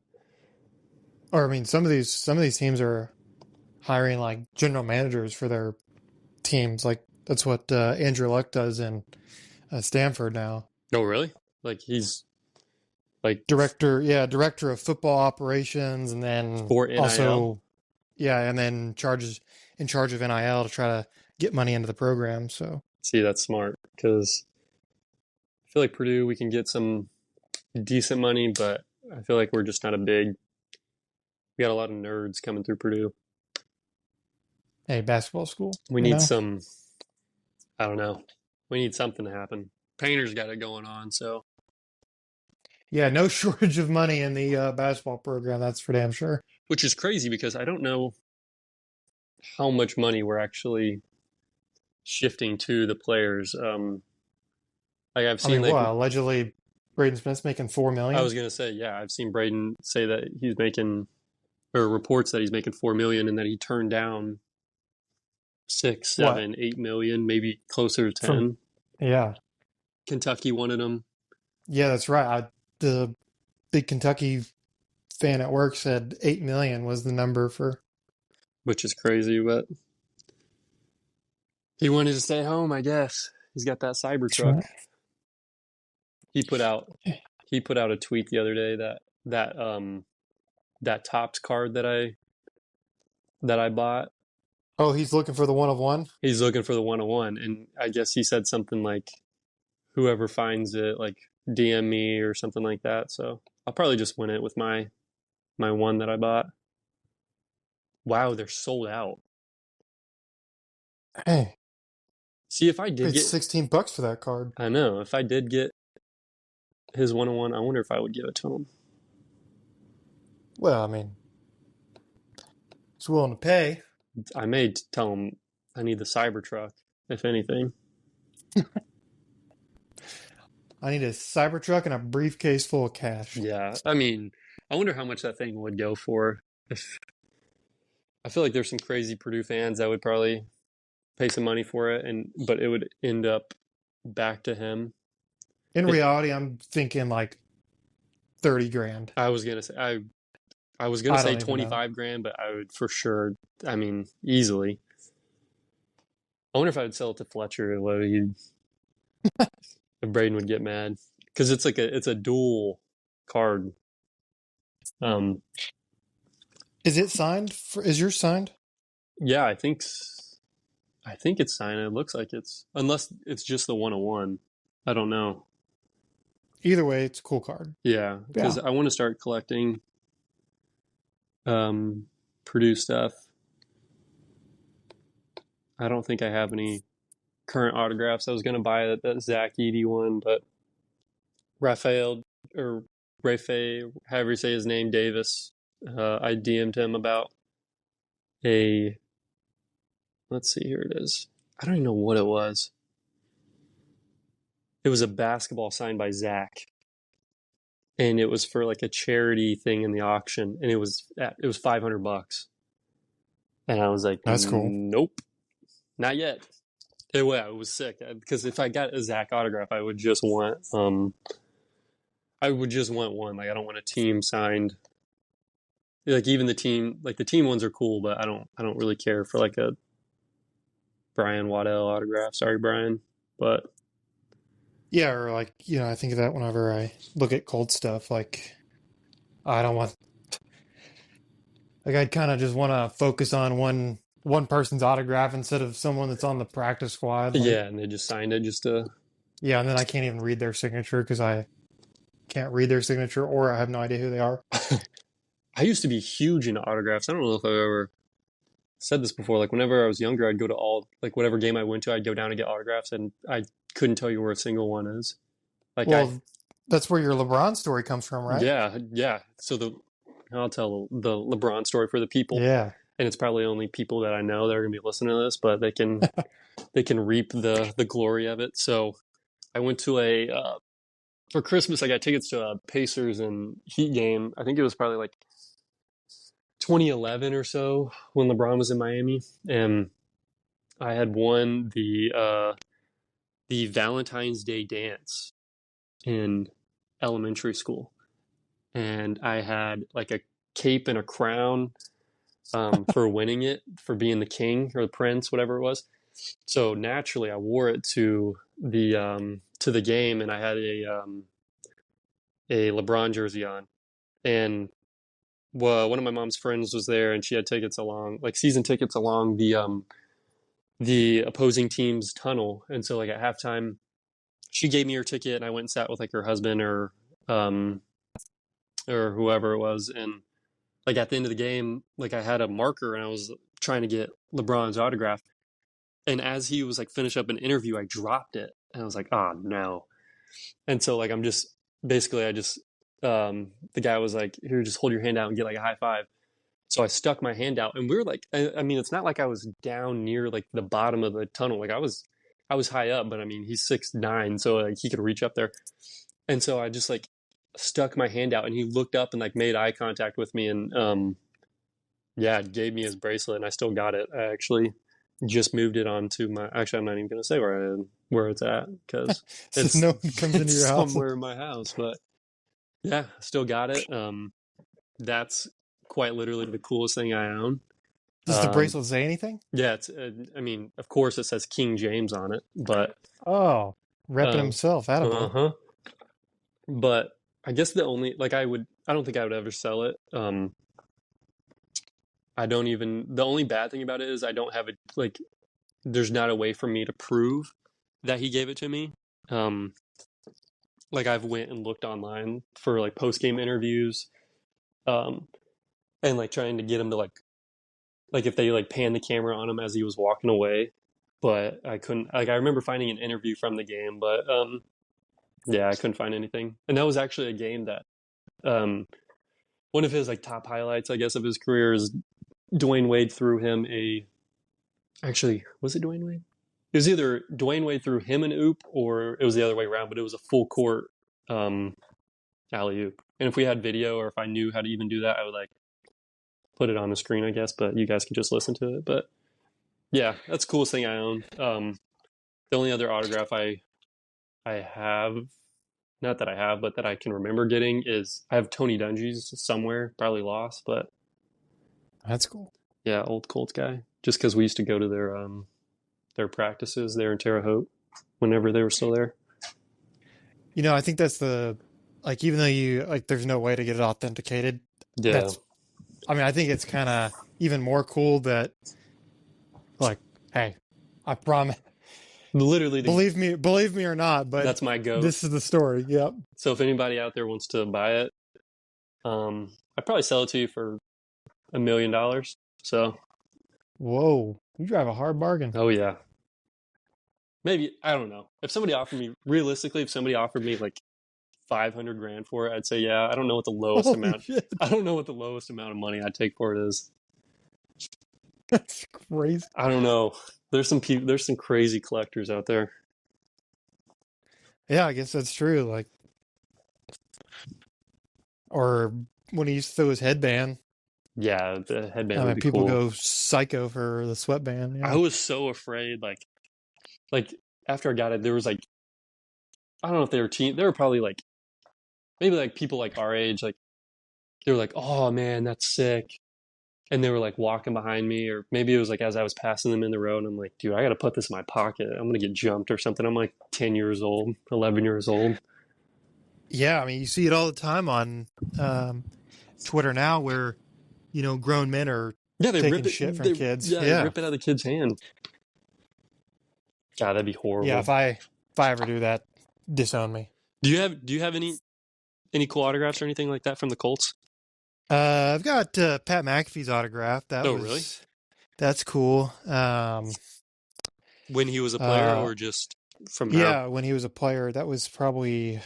Or I mean, some of these teams are hiring like general managers for their teams. Like that's what Andrew Luck does in Stanford now. Oh, really? Like he's like director of football operations, and then for NIL. Also, and then in charge of NIL to try to get money into the program. So see, that's smart because I feel like Purdue, we can get some decent money, but I feel like we're just not we got a lot of nerds coming through Purdue. Hey, basketball school. We need some, I don't know. We need something to happen. Painter's got it going on, so. Yeah, no shortage of money in the basketball program, that's for damn sure. Which is crazy because I don't know how much money we're actually shifting to the players. I've seen allegedly Braden Smith's making $4 million. I was gonna say, yeah, I've seen Braden say that he's making, or reports that he's making $4 million, and that he turned down 6, 7, 8 million, maybe closer to 10. Yeah, Kentucky wanted him. Yeah, that's right. The big Kentucky fan at work said 8 million was the number for, which is crazy, but he wanted to stay home, I guess. He's got that Cybertruck. Right. He put out a tweet the other day that Topps card that I bought. Oh, he's looking for the 1 of 1? He's looking for the 1 of 1, and I guess he said something like, whoever finds it, like DM me or something like that. So I'll probably just win it with my one that I bought. Wow, they're sold out. Hey. See, if I did Paid get, $16 for that card. I know, if I did get his 101, I wonder if I would give it to him. Well, I mean, he's willing to pay. I may tell him I need the Cybertruck, if anything. I need a Cybertruck and a briefcase full of cash. Yeah, I mean, I wonder how much that thing would go for. If I feel like there's some crazy Purdue fans that would probably pay some money for it, but it would end up back to him. In reality, I'm thinking like 30 grand. I was gonna say I was gonna I say don't even know. 25 grand, but I would for sure. I mean, easily. I wonder if I would sell it to Fletcher. If Braden would get mad because it's a dual card. Is it signed? Is yours signed? Yeah, I think it's signed. It looks like unless it's just the 101. I don't know. Either way, it's a cool card. Yeah, because I want to start collecting Purdue stuff. I don't think I have any current autographs. I was going to buy that Zach Edey one, but Rafael, however you say his name, Davis, I DM'd him about let's see, here it is. I don't even know what it was. It was a basketball signed by Zach. And it was for like a charity thing in the auction. And it was $500. And I was like, that's cool. Nope, not yet. It was sick. Because if I got a Zach autograph, I would just want one. Like I don't want a team signed. Like even the team ones are cool, but I don't really care for like a Brian Waddell autograph. Sorry, Brian. But yeah, or like, I think of that whenever I look at Colt stuff. Like, I don't want, like, I'd kind of just want to focus on one person's autograph instead of someone that's on the practice squad. Like, yeah, and they just signed it just to. Yeah, and then I can't even read their signature because I can't read their signature, or I have no idea who they are. I used to be huge into autographs. I don't know if I've ever said this before. Like whenever I was younger, I'd go to whatever game I went to, I'd go down and get autographs, and I couldn't tell you where a single one is. Like that's where your LeBron story comes from, right? Yeah. So I'll tell the LeBron story for the people. Yeah. And it's probably only people that I know that are going to be listening to this, but they can reap the glory of it. So I went to for Christmas, I got tickets to a Pacers and Heat game. I think it was probably like 2011 or so when LeBron was in Miami, and I had won the Valentine's Day dance in elementary school, and I had like a cape and a crown for winning it, for being the king or the prince, whatever it was. So naturally, I wore it to the game, and I had a LeBron jersey on, and one of my mom's friends was there, and she had tickets season tickets along the opposing team's tunnel, and so like at halftime, she gave me her ticket, and I went and sat with like her husband or whoever it was, and like at the end of the game, like I had a marker and I was trying to get LeBron's autograph, and as he was like finish up an interview, I dropped it, and I was like, oh no, and so like I just the guy was like, here, just hold your hand out and get like a high five. So I stuck my hand out, and we were like, I mean, it's not like I was down near like the bottom of the tunnel. Like I was high up, but I mean, he's 6'9", so like he could reach up there. And so I just like stuck my hand out, and he looked up and like made eye contact with me, and gave me his bracelet, and I still got it. I actually just moved it onto actually, I'm not even going to say where it's at, because it's no one comes into your house. Somewhere in my house, but yeah, still got it. That's quite literally the coolest thing I own. Does the bracelet say anything? Yeah, it's. I mean, of course, it says King James on it, but repping himself. Attaboy. But I guess the only I don't think I would ever sell it. The only bad thing about it is I don't have there's not a way for me to prove that he gave it to me. I've went and looked online for like post game interviews, and like trying to get him to like if they like pan the camera on him as he was walking away, but I couldn't. Like I remember finding an interview from the game, but yeah, I couldn't find anything. And that was actually a game that one of his like top highlights, I guess, of his career is Dwayne Wade threw him a. Actually, was it Dwayne Wade? It was either Dwayne Wade threw him an oop or it was the other way around, but it was a full court alley oop. And if we had video or if I knew how to even do that, I would like put it on the screen, I guess, but you guys can just listen to it. But yeah, that's the coolest thing I own. The only other autograph I have, not that I have, but that I can remember getting is I have Tony Dungy's somewhere, probably lost, but That's cool. yeah, old Colts guy. Just because we used to go to their practices there in Terre Haute whenever they were still there. You know, I think that's like, even though you, like, there's no way to get it authenticated. Yeah. I think it's kind of even more cool that, like, hey, I promise. Literally, Believe me or not, but that's my go. This is the story. Yep. So if anybody out there wants to buy it, I'd probably sell it to you for $1 million. So. Whoa, you drive a hard bargain. Oh yeah. Maybe, I don't know. If somebody offered me like $500,000 for it, I'd say yeah. I don't know what the lowest amount. Shit. I don't know what the lowest amount of money I'd take for it is. That's crazy. I don't know. There's some crazy collectors out there. Yeah, I guess that's true. Like, or when he used to throw his headband. Yeah, the headband would be people cool. go psycho for the sweatband. Yeah. I was so afraid. Like after I got it, there was like, I don't know if they were they were probably like, maybe like people like our age, like they were like, oh man, that's sick. And they were like walking behind me, or maybe it was like as I was passing them in the road, I'm like, dude, I got to put this in my pocket. I'm going to get jumped or something. I'm like 10 years old, 11 years old. Yeah, I mean, you see it all the time on Twitter now where, you know, grown men are taking shit from kids. Yeah, they rip it out of the kid's hand. God, that'd be horrible. Yeah, if I ever do that, disown me. Do you have any cool autographs or anything like that from the Colts? I've got Pat McAfee's autograph. Really? That's cool. When he was a player or just from now? Yeah, when he was a player. That was probably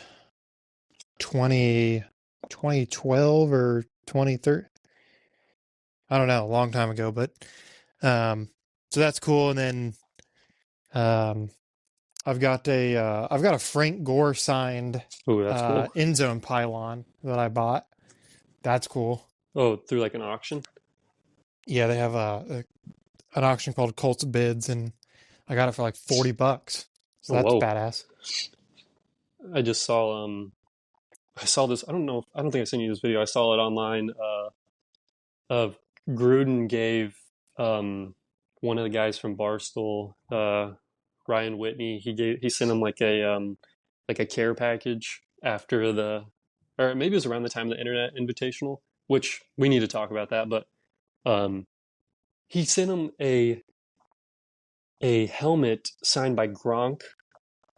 2012 or 2013. I don't know, a long time ago, but so that's cool. And then I've got a Frank Gore signed that's cool. end zone pylon that I bought. That's cool. Oh, through like an auction? Yeah, they have an auction called Colts Bids, and I got it for like $40. So that's badass. I just saw I saw this. I don't think I sent you this video. I saw it online. Of Gruden gave one of the guys from Barstool, Ryan Whitney. He sent him like a care package after or maybe it was around the time of the Internet Invitational, which we need to talk about that. But he sent him a helmet signed by Gronk,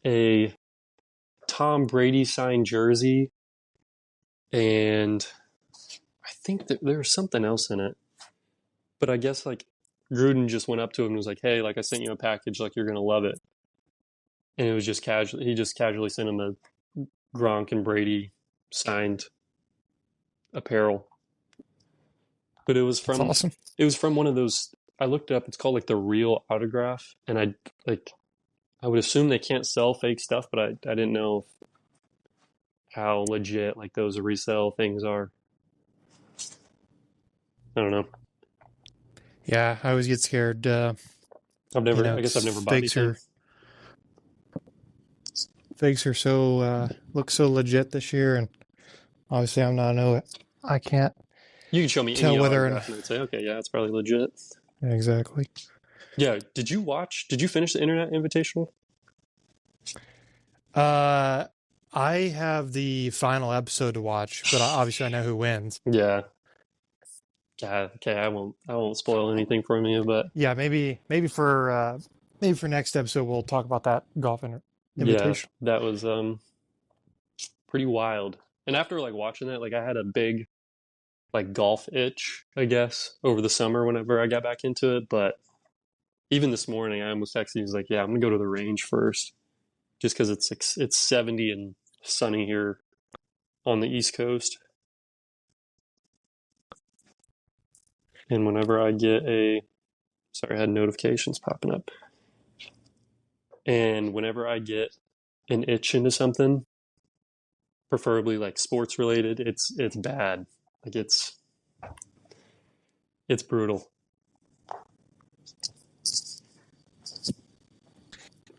a Tom Brady signed jersey, and I think that there was something else in it. But I guess like Gruden just went up to him and was like, hey, like I sent you a package, like you're going to love it. And it was just casually, he just casually sent him a Gronk and Brady signed apparel. But it was from, That's awesome. It was from one of those, I looked it up, it's called like the Real Autograph. And I would assume they can't sell fake stuff, but I didn't know how legit like those resale things are. I don't know. Yeah, I always get scared. I guess I've never bought anything. Fakes are look so legit this year, and obviously I can't. You can show me any autograph and I'd say, okay, yeah, it's probably legit. Exactly. Yeah. Did you finish the Internet Invitational? I have the final episode to watch, but obviously I know who wins. Yeah. God, okay, I won't spoil anything from you, but yeah, maybe for next episode we'll talk about that golf invitation. Yeah, that was pretty wild. And after like watching that, like I had a big like golf itch, I guess, over the summer whenever I got back into it. But Even this morning, I almost texted. He was like, "Yeah, I'm gonna go to the range first, just because it's 70 and sunny here on the East Coast." And whenever I get sorry, I had notifications popping up. And whenever I get an itch into something, preferably like sports related, it's bad. Like it's brutal.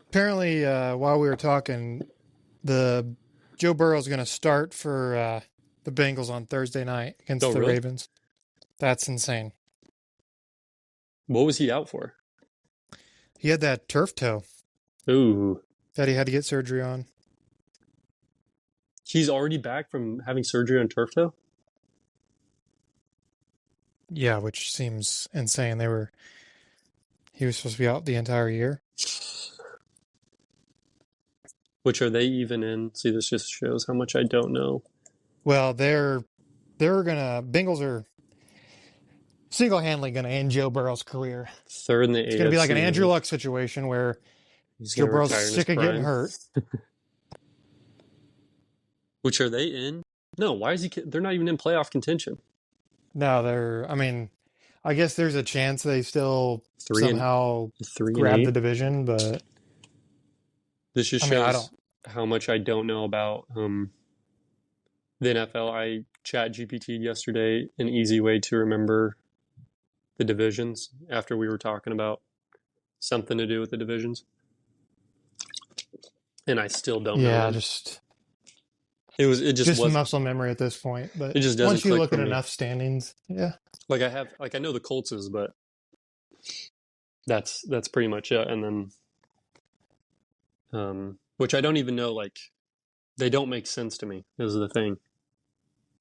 Apparently, while we were talking, the Joe Burrow's going to start for the Bengals on Thursday night against the really? Ravens. That's insane. What was he out for? He had that turf toe. Ooh. That he had to get surgery on. He's already back from having surgery on turf toe? Yeah, which seems insane. He was supposed to be out the entire year. Which are they even in? See, this just shows how much I don't know. Well, Bengals are single-handedly gonna end Joe Burrow's career. Third in the AFC. It's gonna be like an Andrew Luck situation where Joe Burrow's sick of getting hurt. Which are they in? No, why is he? They're not even in playoff contention. No, I guess there's a chance they still somehow grab the division, but this just shows how much I don't know about the NFL. I chat GPT'd yesterday an easy way to remember the divisions after we were talking about something to do with the divisions. And I still don't know. Yeah, it just muscle memory at this point, but it just doesn't once you look at me. enough standings, yeah. Like I know the Colts is, but that's pretty much it. And then which I don't even know, like they don't make sense to me, is the thing.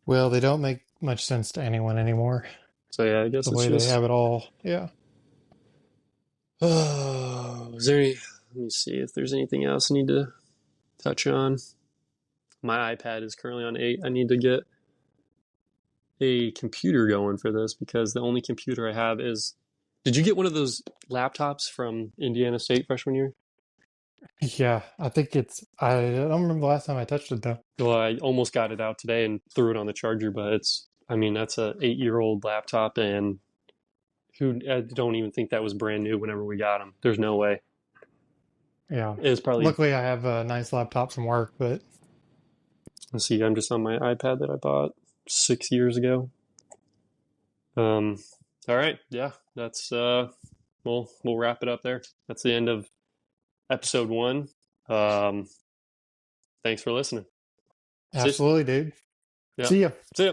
Well, they don't make much sense to anyone anymore. So yeah, I guess the way they have it all. Yeah. Is there let me see if there's anything else I need to touch on. My iPad is currently on 8. I need to get a computer going for this because the only computer I have is... Did you get one of those laptops from Indiana State freshman year? Yeah, I think I don't remember the last time I touched it though. Well, I almost got it out today and threw it on the charger, but that's a 8-year-old laptop, and I don't even think that was brand new whenever we got them. There's no way. Yeah. It's probably... Luckily, I have a nice laptop from work, but... Let's see, I'm just on my iPad that I bought 6 years ago. All right, yeah, that's we'll wrap it up there. That's the end of episode 1. Thanks for listening. Absolutely, dude. Yeah. See ya.